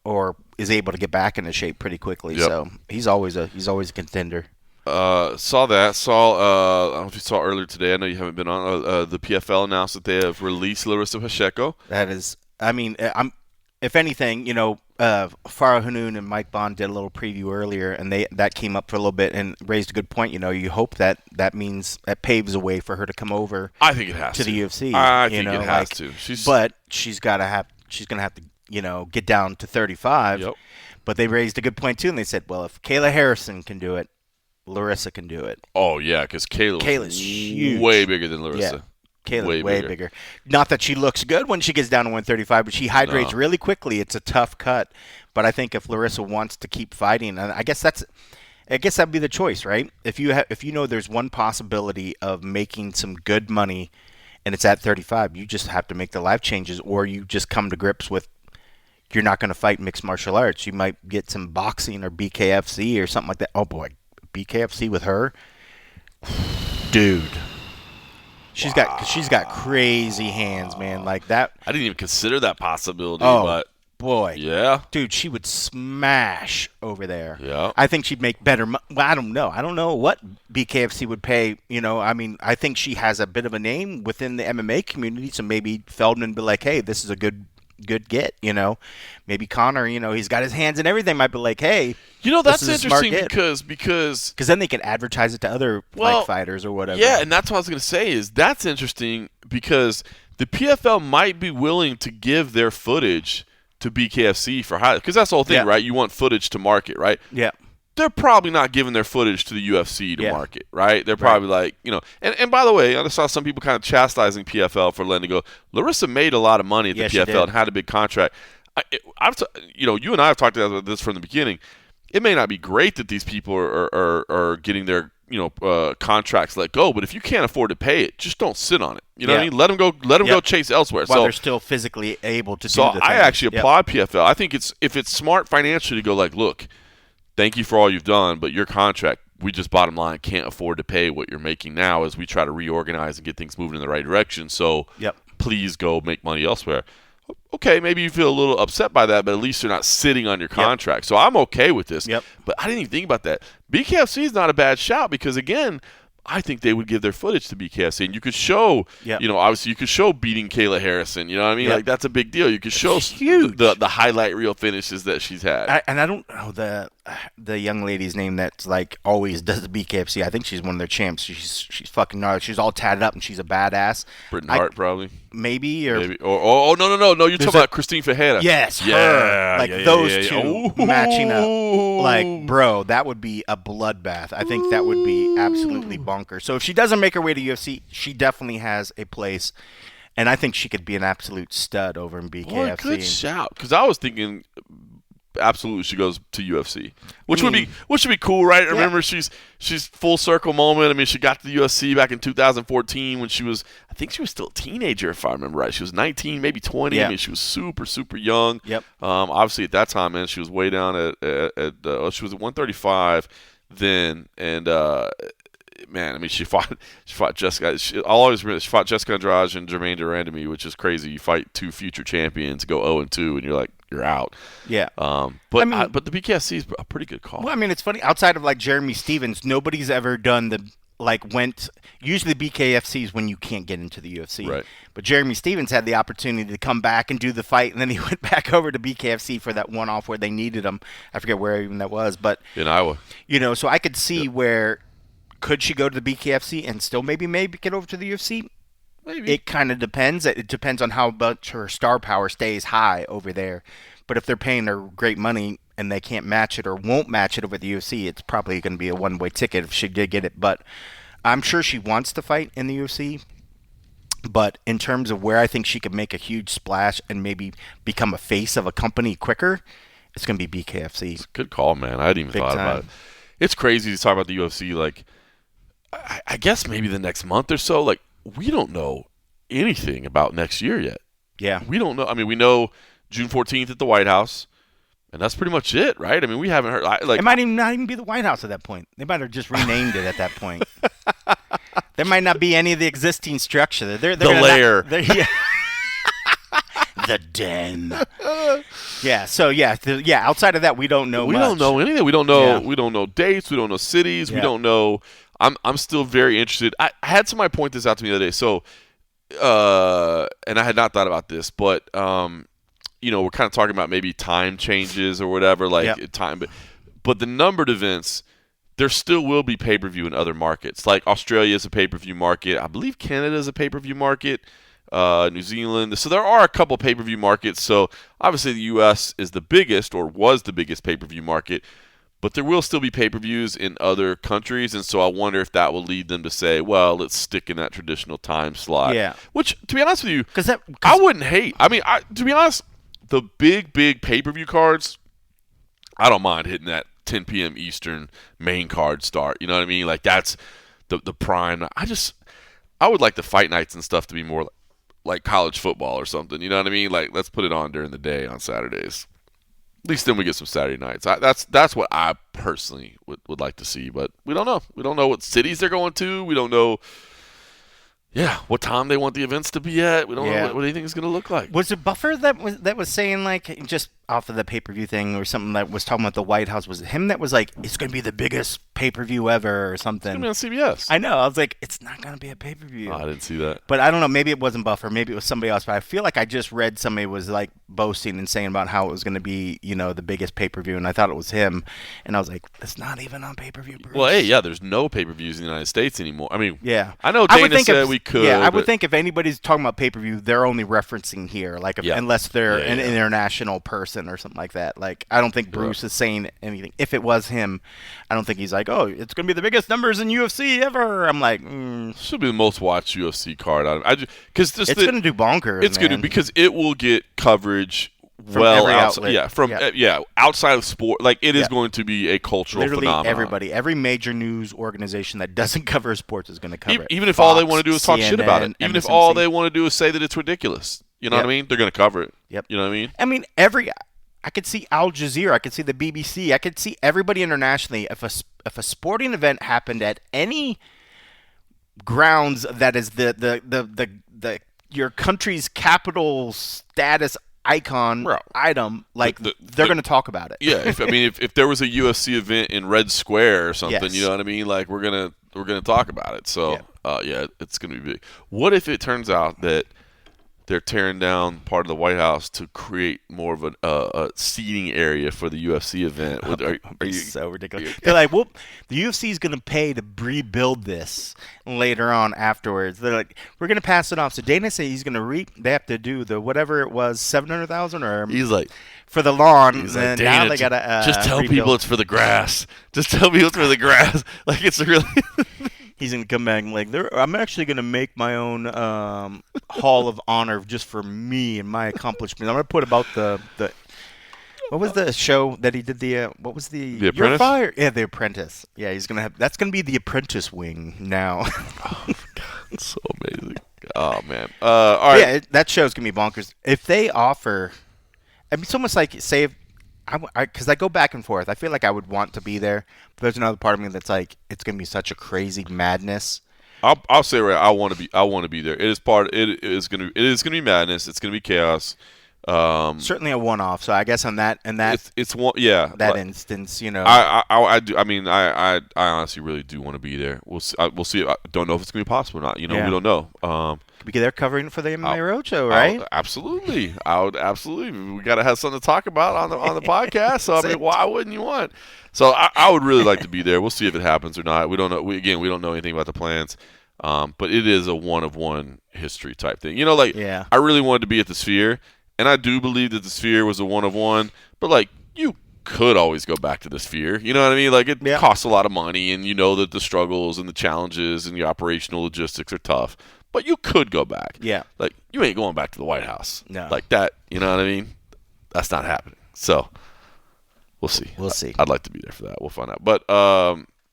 or is able to get back into shape pretty quickly. Yep. So he's always a contender. Saw that. I don't know if you saw earlier today. I know you haven't been on. The PFL announced that they have released Larissa Pacheco. That is, if anything, Farah Hanoun and Mike Bond did a little preview earlier, and that came up for a little bit and raised a good point. You hope that means that paves a way for her to come over. I think it has to the UFC. I think it has to. But she's gonna have to get down to 35. Yep. But they raised a good point too, and they said, well, if Kayla Harrison can do it, Larissa can do it. Oh yeah, because Kayla's huge, way bigger than Larissa. Yeah. Kayla's way bigger. Not that she looks good when she gets down to 135, but she hydrates really quickly. It's a tough cut. But I think if Larissa wants to keep fighting, and I guess that'd be the choice, right? If you know there's one possibility of making some good money, and it's at 35, you just have to make the life changes, or you just come to grips with you're not going to fight mixed martial arts. You might get some boxing or BKFC or something like that. Oh boy, BKFC with her, dude. She's got crazy hands, man. Like that. I didn't even consider that possibility. Oh, but boy. Yeah. Dude, she would smash over there. Yeah. I think she'd make better well, I don't know. I don't know what BKFC would pay. I think she has a bit of a name within the MMA community, so maybe Feldman would be like, hey, this is a good get, Maybe Connor, he's got his hands in everything, might be like, hey, that's interesting because then they can advertise it to other fighters or whatever. Yeah, and that's what I was going to say is that's interesting because the PFL might be willing to give their footage to BKFC for high, because that's the whole thing, right? You want footage to market, right? Yeah. They're probably not giving their footage to the UFC to market, right? They're probably like, and by the way, I saw some people kind of chastising PFL for letting it go. Larissa made a lot of money at the PFL and had a big contract. You and I have talked about this from the beginning. It may not be great that these people are getting their contracts let go, but if you can't afford to pay it, just don't sit on it. You know what I mean? Let them go. Let them go chase elsewhere. While they're still physically able to do the thing. So I actually applaud PFL. I think if it's smart financially to go like, look, thank you for all you've done, but your contract, we just bottom line can't afford to pay what you're making now as we try to reorganize and get things moving in the right direction. So please go make money elsewhere. Okay, maybe you feel a little upset by that, but at least you're not sitting on your contract. So I'm okay with this. But I didn't even think about that. BKFC is not a bad shout because, again, I think they would give their footage to BKFC. And you could show, obviously you could show beating Kayla Harrison. You know what I mean? Like, that's a big deal. You could show the highlight reel finishes that she's had. I don't know the young lady's name that's, like, always does the BKFC. I think she's one of their champs. She's fucking gnarly. She's all tatted up, and she's a badass. Britain Hart, probably. Maybe. No. You're talking about Christine Fajeda. Yes, her. Those two matching up. Like, bro, that would be a bloodbath. I think that would be absolutely bonkers. So if she doesn't make her way to UFC, she definitely has a place And I think she could be an absolute stud over in BKFC. Boy, good shout. Because I was thinking absolutely she goes to UFC, which would be cool, right? Yeah. Remember, she's full circle moment. I mean, she got to the UFC back in 2014 when I think she was still a teenager, if I remember right. She was 19, maybe 20. Yeah. I mean, she was super, super young. Yep. Obviously, at that time, man, she was way down at she was at 135 then, and man, I mean, she fought Jessica. I'll always remember she fought Jessica Andrade and Jermaine Durandamy, which is crazy. You fight two future champions, go 0-2, and you're like, you're out. Yeah. But the BKFC is a pretty good call. Well, I mean, it's funny. Outside of like Jeremy Stevens, nobody's ever done usually BKFC is when you can't get into the UFC. Right. But Jeremy Stevens had the opportunity to come back and do the fight, and then he went back over to BKFC for that one-off where they needed him. I forget where even that was, but in Iowa. So I could see where could she go to the BKFC and still maybe get over to the UFC? Maybe. It kind of depends. It depends on how much her star power stays high over there. But if they're paying her great money and they can't match it or won't match it over the UFC, it's probably going to be a one-way ticket if she did get it. But I'm sure she wants to fight in the UFC. But in terms of where I think she could make a huge splash and maybe become a face of a company quicker, it's going to be BKFC. It's a good call, man. I hadn't even thought about it. It's crazy to talk about the UFC. Like, I guess maybe the next month or so. Like, we don't know anything about next year yet. Yeah. We don't know. I mean, we know June 14th at the White House, and that's pretty much it, right? I mean, we haven't heard. It might not even be the White House at that point. They might have just renamed it at that point. There might not be any of the existing structure. They're the lair. The den. Yeah. So outside of that, we don't know. We don't know anything. We don't know. Yeah. We don't know dates. We don't know cities. Yeah. We don't know. I'm still very interested. I had somebody point this out to me the other day. So, and I had not thought about this, but we're kind of talking about maybe time changes or whatever, time. But the numbered events, there still will be pay-per-view in other markets. Like Australia is a pay-per-view market. I believe Canada is a pay-per-view market. New Zealand. So there are a couple pay-per-view markets. So obviously the U.S. is the biggest or was the biggest pay-per-view market. But there will still be pay-per-views in other countries, and so I wonder if that will lead them to say, well, let's stick in that traditional time slot. Yeah. Which, to be honest with you, I wouldn't hate. I mean, to be honest, the big pay-per-view cards, I don't mind hitting that 10 p.m. Eastern main card start. You know what I mean? Like, that's the prime. I would like the fight nights and stuff to be more like college football or something. You know what I mean? Like, let's put it on during the day on Saturdays. At least then we get some Saturday nights. That's what I personally would like to see, but we don't know. We don't know what cities they're going to. We don't know, what time they want the events to be at. We don't know what anything is going to look like. Was it Buffer that was saying, like, just off of the pay-per-view thing or something that was talking about the White House? Was it him that was like, it's going to be the biggest pay-per-view ever or something? It's going to be on CBS. I know. I was like, it's not going to be a pay-per-view. Oh, I didn't see that. But I don't know. Maybe it wasn't Buffer. Maybe it was somebody else. But I feel like I just read somebody was like boasting and saying about how it was going to be, the biggest pay-per-view. And I thought it was him. And I was like, it's not even on pay-per-view, Bruce. Well, hey, there's no pay-per-views in the United States anymore. I mean, I know Dana said we could. Yeah, I would think if anybody's talking about pay-per-view, they're only referencing here, like unless they're an international person or something like that. Like, I don't think Bruce is saying anything. If it was him, I don't think he's like, oh, it's going to be the biggest numbers in UFC ever. I'm like, should be the most watched UFC card. It's going to do bonkers. It's going to because it will get coverage from every outlet. Outside of sport. Like, it is going to be a cultural phenomenon. Everybody, every major news organization that doesn't cover sports is going to cover it. Even if all they want to do is talk shit about it. Even if all they want to do is say that it's ridiculous. You know what I mean? They're going to cover it. Yep. You know what I mean? I mean, I could see Al Jazeera. I could see the BBC. I could see everybody internationally. If a sporting event happened at any grounds that is the your country's capital status icon item, like they're going to talk about it. Yeah, if there was a UFC event in Red Square or something, you know what I mean? Like we're gonna talk about it. So it's gonna be big. What if it turns out that they're tearing down part of the White House to create more of a seating area for the UFC event? Are you so ridiculous? They're like, well, the UFC is going to pay to rebuild this later on afterwards. They're like, we're going to pass it off. So Dana said he's going to they have to do the whatever it was, 700,000 or he's like for the lawn. He's and like, Dana, now they got to just tell people it's for the grass. Just tell people it's for the grass. Like it's really. He's gonna come back and like, I'm actually gonna make my own Hall of Honor just for me and my accomplishments. I'm gonna put about the what was the show that he did what was the Apprentice? You're Fired? Yeah, The Apprentice. Yeah, he's gonna have that's gonna be the Apprentice wing now. Oh, God, it's so amazing. Oh man. All right. Yeah, that show's gonna be bonkers. If they offer, I mean, it's almost like say if because I go back and forth. I feel like I would want to be there, but there's another part of me that's like, it's gonna be such a crazy madness. I'll say right. I want to be there. It is gonna be madness. It's gonna be chaos. Certainly a one-off. So I guess on that it's one that instance, you know. I do. I mean, I honestly really do want to be there. We'll see. I don't know if it's gonna be possible or not. You know, we don't know. They're covering for the MMA Roadshow, right? Absolutely. I would absolutely. We got to have something to talk about on the podcast. So I mean, why wouldn't you want? So I would really like to be there. We'll see if it happens or not. We don't know. We don't know anything about the plans. But it is a one-of-one history type thing. You know, like I really wanted to be at the Sphere, and I do believe that the Sphere was a one-of-one. But like you could always go back to the Sphere. You know what I mean? Like it costs a lot of money, and you know that the struggles and the challenges and the operational logistics are tough. But you could go back. Yeah. Like, you ain't going back to the White House. No. Like that, you know what I mean? That's not happening. So, we'll see. I'd like to be there for that. We'll find out. But,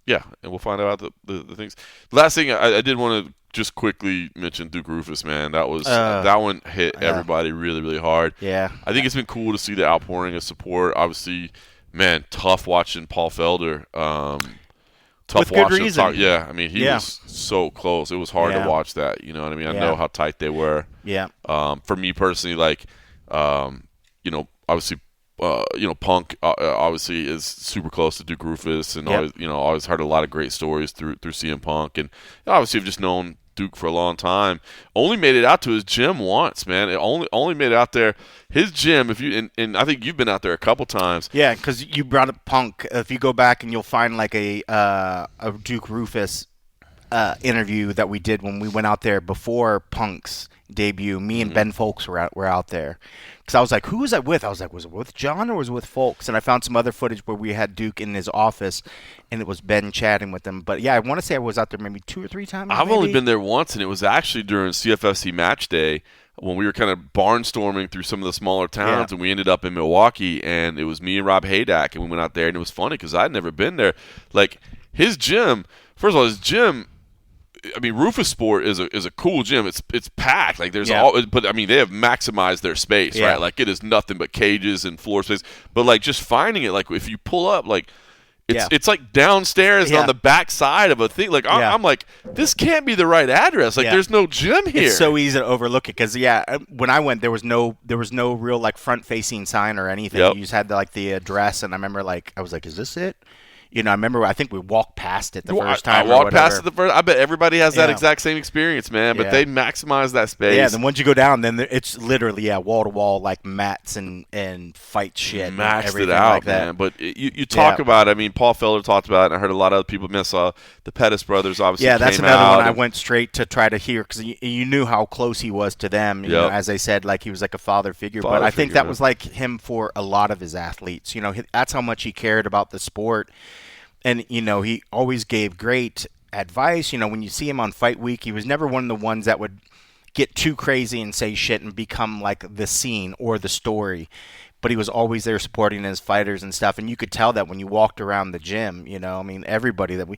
yeah, and we'll find out the things. Last thing, I did want to just quickly mention Duke Roufus, man. That one hit everybody really, really hard. Yeah. I think it's been cool to see the outpouring of support. Obviously, man, tough watching Paul Felder. Tough with good reason. Yeah, I mean, he was so close. It was hard to watch that. You know what I mean? I know how tight they were. Yeah. For me personally, like, you know, obviously, Punk obviously is super close to Duke Roufus, and always heard a lot of great stories through CM Punk, and obviously I've just known Duke for a long time. Only made it out to his gym once, man. It only made it out there. His gym, if you and I think you've been out there a couple times. Yeah, because you brought up Punk. If you go back and you'll find like a Duke Roufus interview that we did when we went out there before Punk's debut. Me and Ben Folks were out there. Because I was like, who was I with? I was like, was it with John or was it with Folks? And I found some other footage where we had Duke in his office, and it was Ben chatting with him. But, yeah, I want to say I was out there maybe 2 or 3 times. I've only been there once, and it was actually during CFFC match day when we were kind of barnstorming through some of the smaller towns, and we ended up in Milwaukee, and it was me and Rob Haydack, and we went out there, and it was funny because I'd never been there. Like, his gym, first of all, I mean, Roufus Sport is a cool gym. It's packed. Like there's but I mean they have maximized their space, right? Like it is nothing but cages and floor space. But like just finding it, like if you pull up, like it's like downstairs on the back side of a thing. Like I'm like, this can't be the right address. Like there's no gym here. It's so easy to overlook it because when I went, there was no real like front facing sign or anything. You just had the address, and I remember I was like, is this it? You know, I think we walked past it the first time. I walked past it the first. I bet everybody has that exact same experience, man. But they maximize that space. Yeah. Then once you go down, then it's literally wall to wall like mats and fight shit. Maxed it out, like man. But you talk about it. I mean, Paul Felder talked about it. And I heard a lot of other people. I saw the Pettis brothers obviously. Yeah, that's another one I went straight to try to hear because you knew how close he was to them. You know, as they said, like he was like a father figure. But I think that was like him for a lot of his athletes. You know, that's how much he cared about the sport. And, you know, he always gave great advice. You know, when you see him on Fight Week, he was never one of the ones that would get too crazy and say shit and become like the scene or the story. But he was always there supporting his fighters and stuff. And you could tell that when you walked around the gym, you know, I mean, everybody that we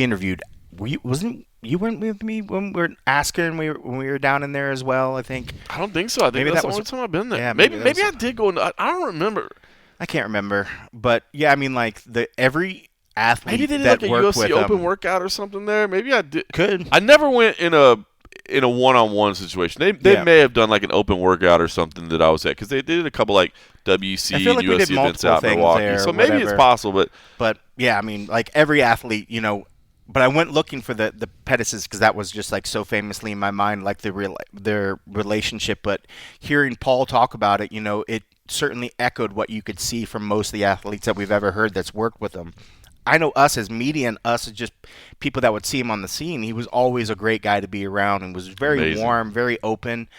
interviewed, you weren't with me when we were asking when we were down in there as well, I think? I don't think so. I think maybe that's the only time I've been there. Yeah, maybe I did go. I don't remember. I can't remember. But, yeah, I mean, like, every athlete maybe they did that like a UFC Open workout or something there. Maybe I did. Could. I never went in a one-on-one situation. They may have done like an open workout or something that I was at because they did a couple like WC and UFC events out in Milwaukee. So maybe it's possible, but yeah, I mean, like every athlete, you know. But I went looking for the Pettises because that was just like so famously in my mind, like their relationship. But hearing Paul talk about it, you know, it certainly echoed what you could see from most of the athletes that we've ever heard that's worked with them. I know us as media and us as just people that would see him on the scene, he was always a great guy to be around and was very warm, very open.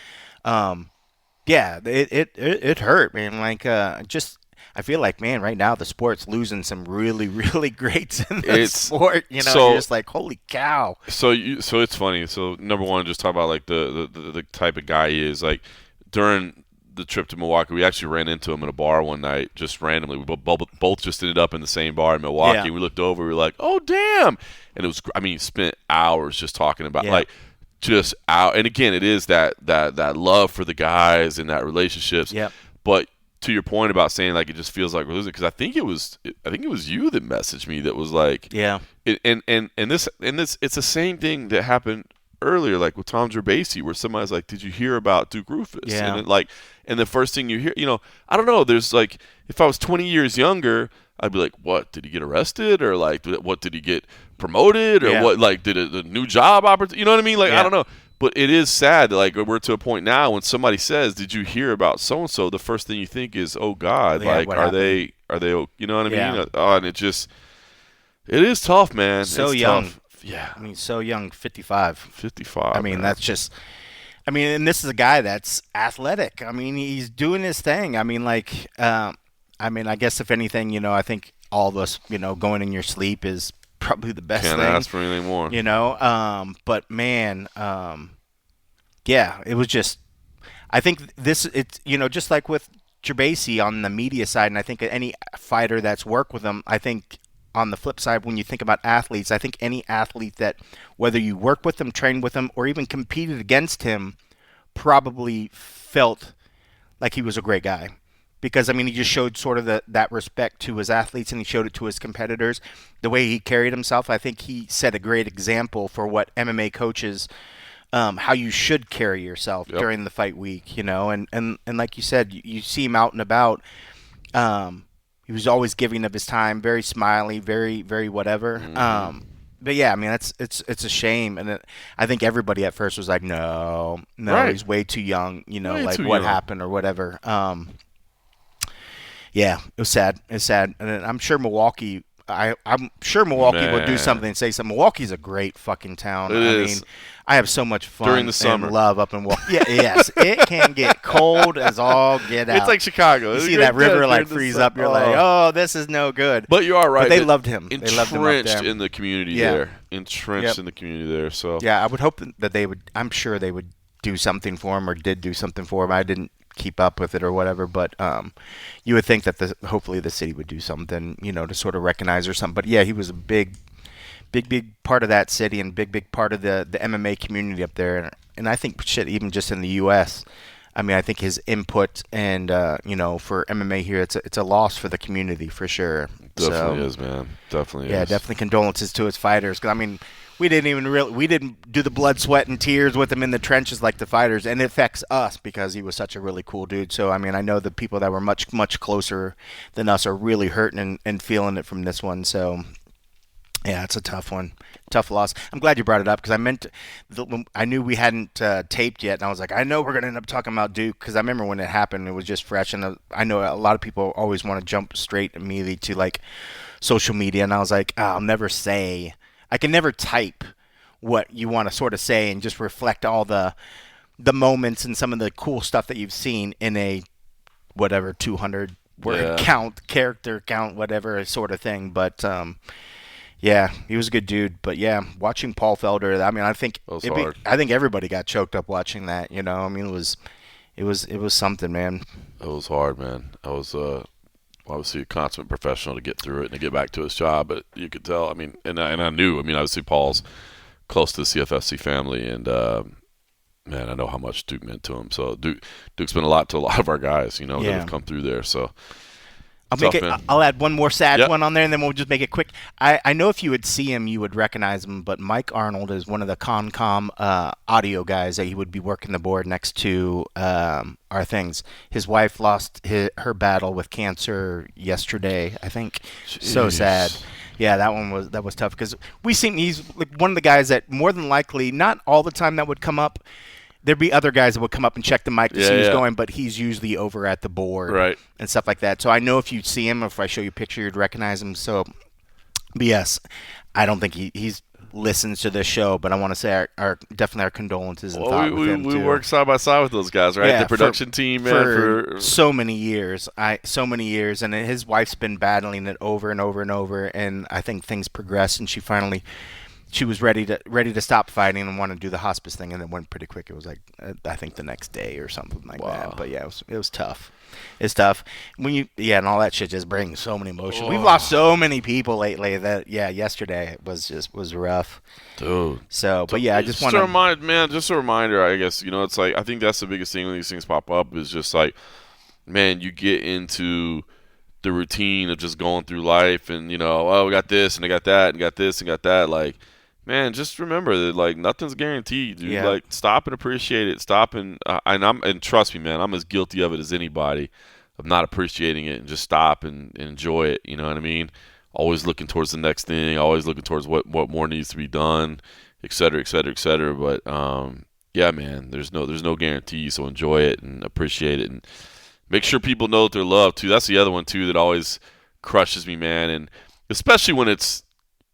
Yeah, it hurt, man. Like just I feel like, man, right now the sport's losing some really, really greats in the sport. You know, you're just like, holy cow. So it's funny. So number one, just talk about like the type of guy he is. Like during the trip to Milwaukee, we actually ran into him in a bar one night, just randomly. We both just ended up in the same bar in Milwaukee. Yeah. We looked over, we were like, "Oh, damn!" And it was, I mean, he spent hours just talking about like just out. And again, it is that love for the guys and that relationships. Yeah. But to your point about saying like it just feels like we're losing, because I think it was you that messaged me that was like, yeah. And this it's the same thing that happened earlier, like with Tom Gerbasi, where somebody's like, "Did you hear about Duke Roufus?" Yeah. And the first thing you hear, I don't know. There's like, if I was 20 years younger, I'd be like, "What? Did he get arrested? Or like, what did he get promoted? Or what? Like, did a new job opportunity? You know what I mean? Like, I don't know." But it is sad that like we're to a point now when somebody says, "Did you hear about so and so?" The first thing you think is, "Oh God, like are they? You know what I mean?" And it is tough, man. So it's young. Tough. Yeah. I mean, so young, 55. 55. I mean, man. that's just – I mean, and this is a guy that's athletic. I mean, he's doing his thing. I mean, like I guess if anything, I think all of us, going in your sleep is probably the best thing. Can't ask for anything more. But, man, it was just – I think it's just like with Gerbasi on the media side, and I think any fighter that's worked with him, I think – on the flip side, when you think about athletes, I think any athlete that, whether you work with them, trained with him, or even competed against him, probably felt like he was a great guy. Because, I mean, he just showed sort of that respect to his athletes, and he showed it to his competitors. The way he carried himself, I think he set a great example for what MMA coaches, how you should carry yourself during the fight week, And like you said, you see him out and about. He was always giving of his time, very smiley, very, very whatever. Mm-hmm. But yeah, I mean, it's a shame, and I think everybody at first was like, no, right. He's way too young, like what happened or whatever. Yeah, it was sad. It's sad, and I'm sure Milwaukee. I'm sure Milwaukee will do something and say something. Milwaukee's a great fucking town. It is. Mean, I have so much fun during the summer. And love up in Milwaukee. Yes, it can get cold as all get out. It's like Chicago. You see that river like freeze up. You're like, oh, this is no good. But you are right. But they loved him. Entrenched they loved him up there. in the community there. Entrenched in the community there. So yeah, I would hope that they would. I'm sure they would do something for him or did do something for him. I didn't keep up with it or whatever, but you would think that hopefully the city would do something, to sort of recognize or something. But yeah, he was a big part of that city and big part of the MMA community up there. And I think even just in the U.S., I mean, I think his input and for MMA here, it's a loss for the community for sure. Definitely is, man. Definitely is. Yeah, definitely condolences to his fighters. 'Cause I mean, we didn't do the blood, sweat, and tears with him in the trenches like the fighters, and it affects us because he was such a really cool dude. So I mean, I know the people that were much closer than us are really hurting and feeling it from this one. So yeah, it's a tough one, tough loss. I'm glad you brought it up because I knew we hadn't taped yet, and I was like, I know we're gonna end up talking about Duke because I remember when it happened, it was just fresh, and I know a lot of people always want to jump straight immediately to like social media, and I was like, I'll never say. I can never type what you want to sort of say and just reflect all the moments and some of the cool stuff that you've seen in a whatever 200 word character count, whatever sort of thing. But yeah, he was a good dude. But yeah, watching Paul Felder, I mean, I think everybody got choked up watching that. I mean, it was something, man. It was hard, man. I was obviously a consummate professional to get through it and to get back to his job, but you could tell. I mean, and I knew. I mean, obviously Paul's close to the CFFC family, and man, I know how much Duke meant to him. So Duke's been a lot to a lot of our guys, that have come through there. So I'll add one more sad one on there, and then we'll just make it quick. I know if you would see him, you would recognize him, but Mike Arnold is one of the Concom audio guys that he would be working the board next to our things. His wife lost her battle with cancer yesterday, I think. Jeez. So sad. Yeah, that was tough because he's like one of the guys that more than likely, not all the time that would come up. There'd be other guys that would come up and check the mic to see who's going, but he's usually over at the board and stuff like that. So I know if you see him, if I show you a picture, you'd recognize him. So, but yes, I don't think he's listens to this show, but I want to say our definitely our condolences and thought with him too. We work side by side with those guys, right? Yeah, the production team, man, for so many years. And his wife's been battling it over and over and over, and I think things progressed, and she was ready to stop fighting and want to do the hospice thing, and it went pretty quick. It was like I think the next day or something like that. But yeah, it was tough. It's tough and all that shit just brings so many emotions. We've lost so many people lately that yesterday was rough, dude. So, but yeah, I just want to just a reminder. I guess it's like I think that's the biggest thing when these things pop up is just like, man, you get into the routine of just going through life, and we got this and I got that and got this and got that, like. Man, just remember that like nothing's guaranteed, dude. Yeah. Like stop and appreciate it. Stop and trust me, man, I'm as guilty of it as anybody of not appreciating it, and just stop and enjoy it. You know what I mean? Always looking towards the next thing. Always looking towards what more needs to be done, et cetera, et cetera, et cetera. But yeah, man, there's no guarantee. So enjoy it and appreciate it, and make sure people know that they're loved too. That's the other one too that always crushes me, man, and especially when it's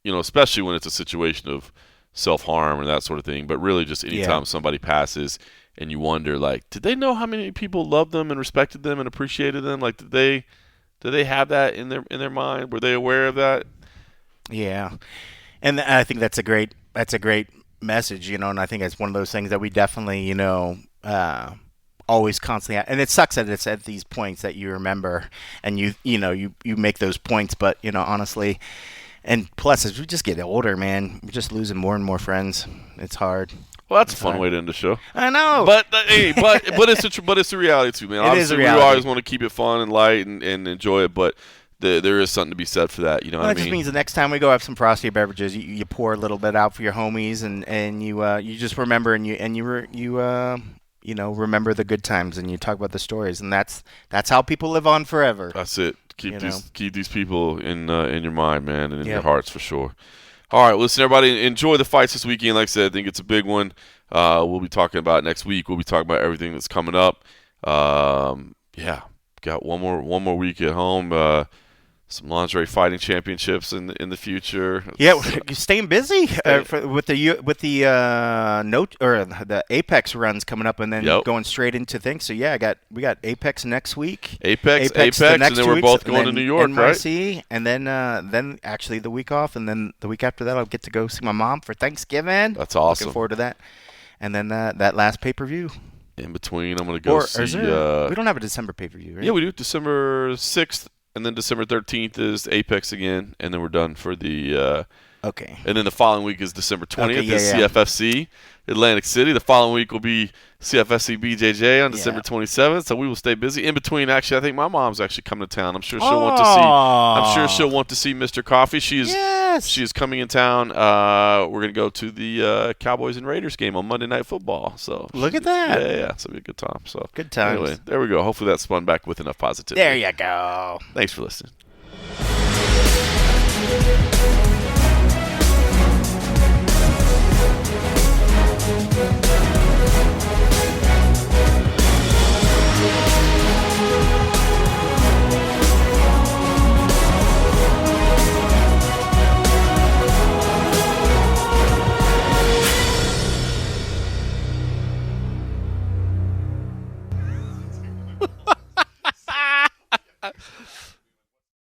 a situation of self-harm or that sort of thing. But really just anytime somebody passes and you wonder, like, did they know how many people loved them and respected them and appreciated them? Like, did they have that in their mind? Were they aware of that? Yeah. And I think that's a great message, and I think it's one of those things that we definitely, always constantly, and it sucks that it's at these points that you remember and you make those points, but, honestly. And plus, as we just get older, man, we're just losing more and more friends. It's hard. Well, that's a fun way to end the show. I know. But it's a reality too, man. Obviously, we always want to keep it fun and light and enjoy it, but there is something to be said for that. You know what I mean? That just means the next time we go have some frosty beverages, you pour a little bit out for your homies, and you just remember and you remember the good times, and you talk about the stories, and that's how people live on forever. That's it. Keep these people in your mind, man, and in your hearts for sure. All right, listen, everybody, enjoy the fights this weekend. Like I said, I think it's a big one. We'll be talking about it next week. We'll be talking about everything that's coming up. Got one more week at home. Some lingerie fighting championships in the future. Yeah, you're staying busy with the Apex runs coming up, and then going straight into things. So yeah, we got Apex next week. Apex, and then we're both going to New York, NYC, right? And then actually the week off, and then the week after that I'll get to go see my mom for Thanksgiving. That's awesome. Looking forward to that. And then that last pay-per-view. In between, I'm going to go see. We don't have a December pay-per-view, right? Yeah, we do. December 6th. And then December 13th is Apex again, and then we're done for the okay. And then the following week is December 20th is CFFC Atlantic City. The following week will be CFFC BJJ on December 27th. So we will stay busy. In between, actually, I think my mom's actually coming to town. I'm sure she'll want to see. I'm sure she'll want to see Mr. Coffee. She is coming in town. We're gonna go to the Cowboys and Raiders game on Monday Night Football. So look at that. Yeah. So it'll be a good time. So good times. Anyway, there we go. Hopefully that spun back with enough positivity. There you go. Thanks for listening.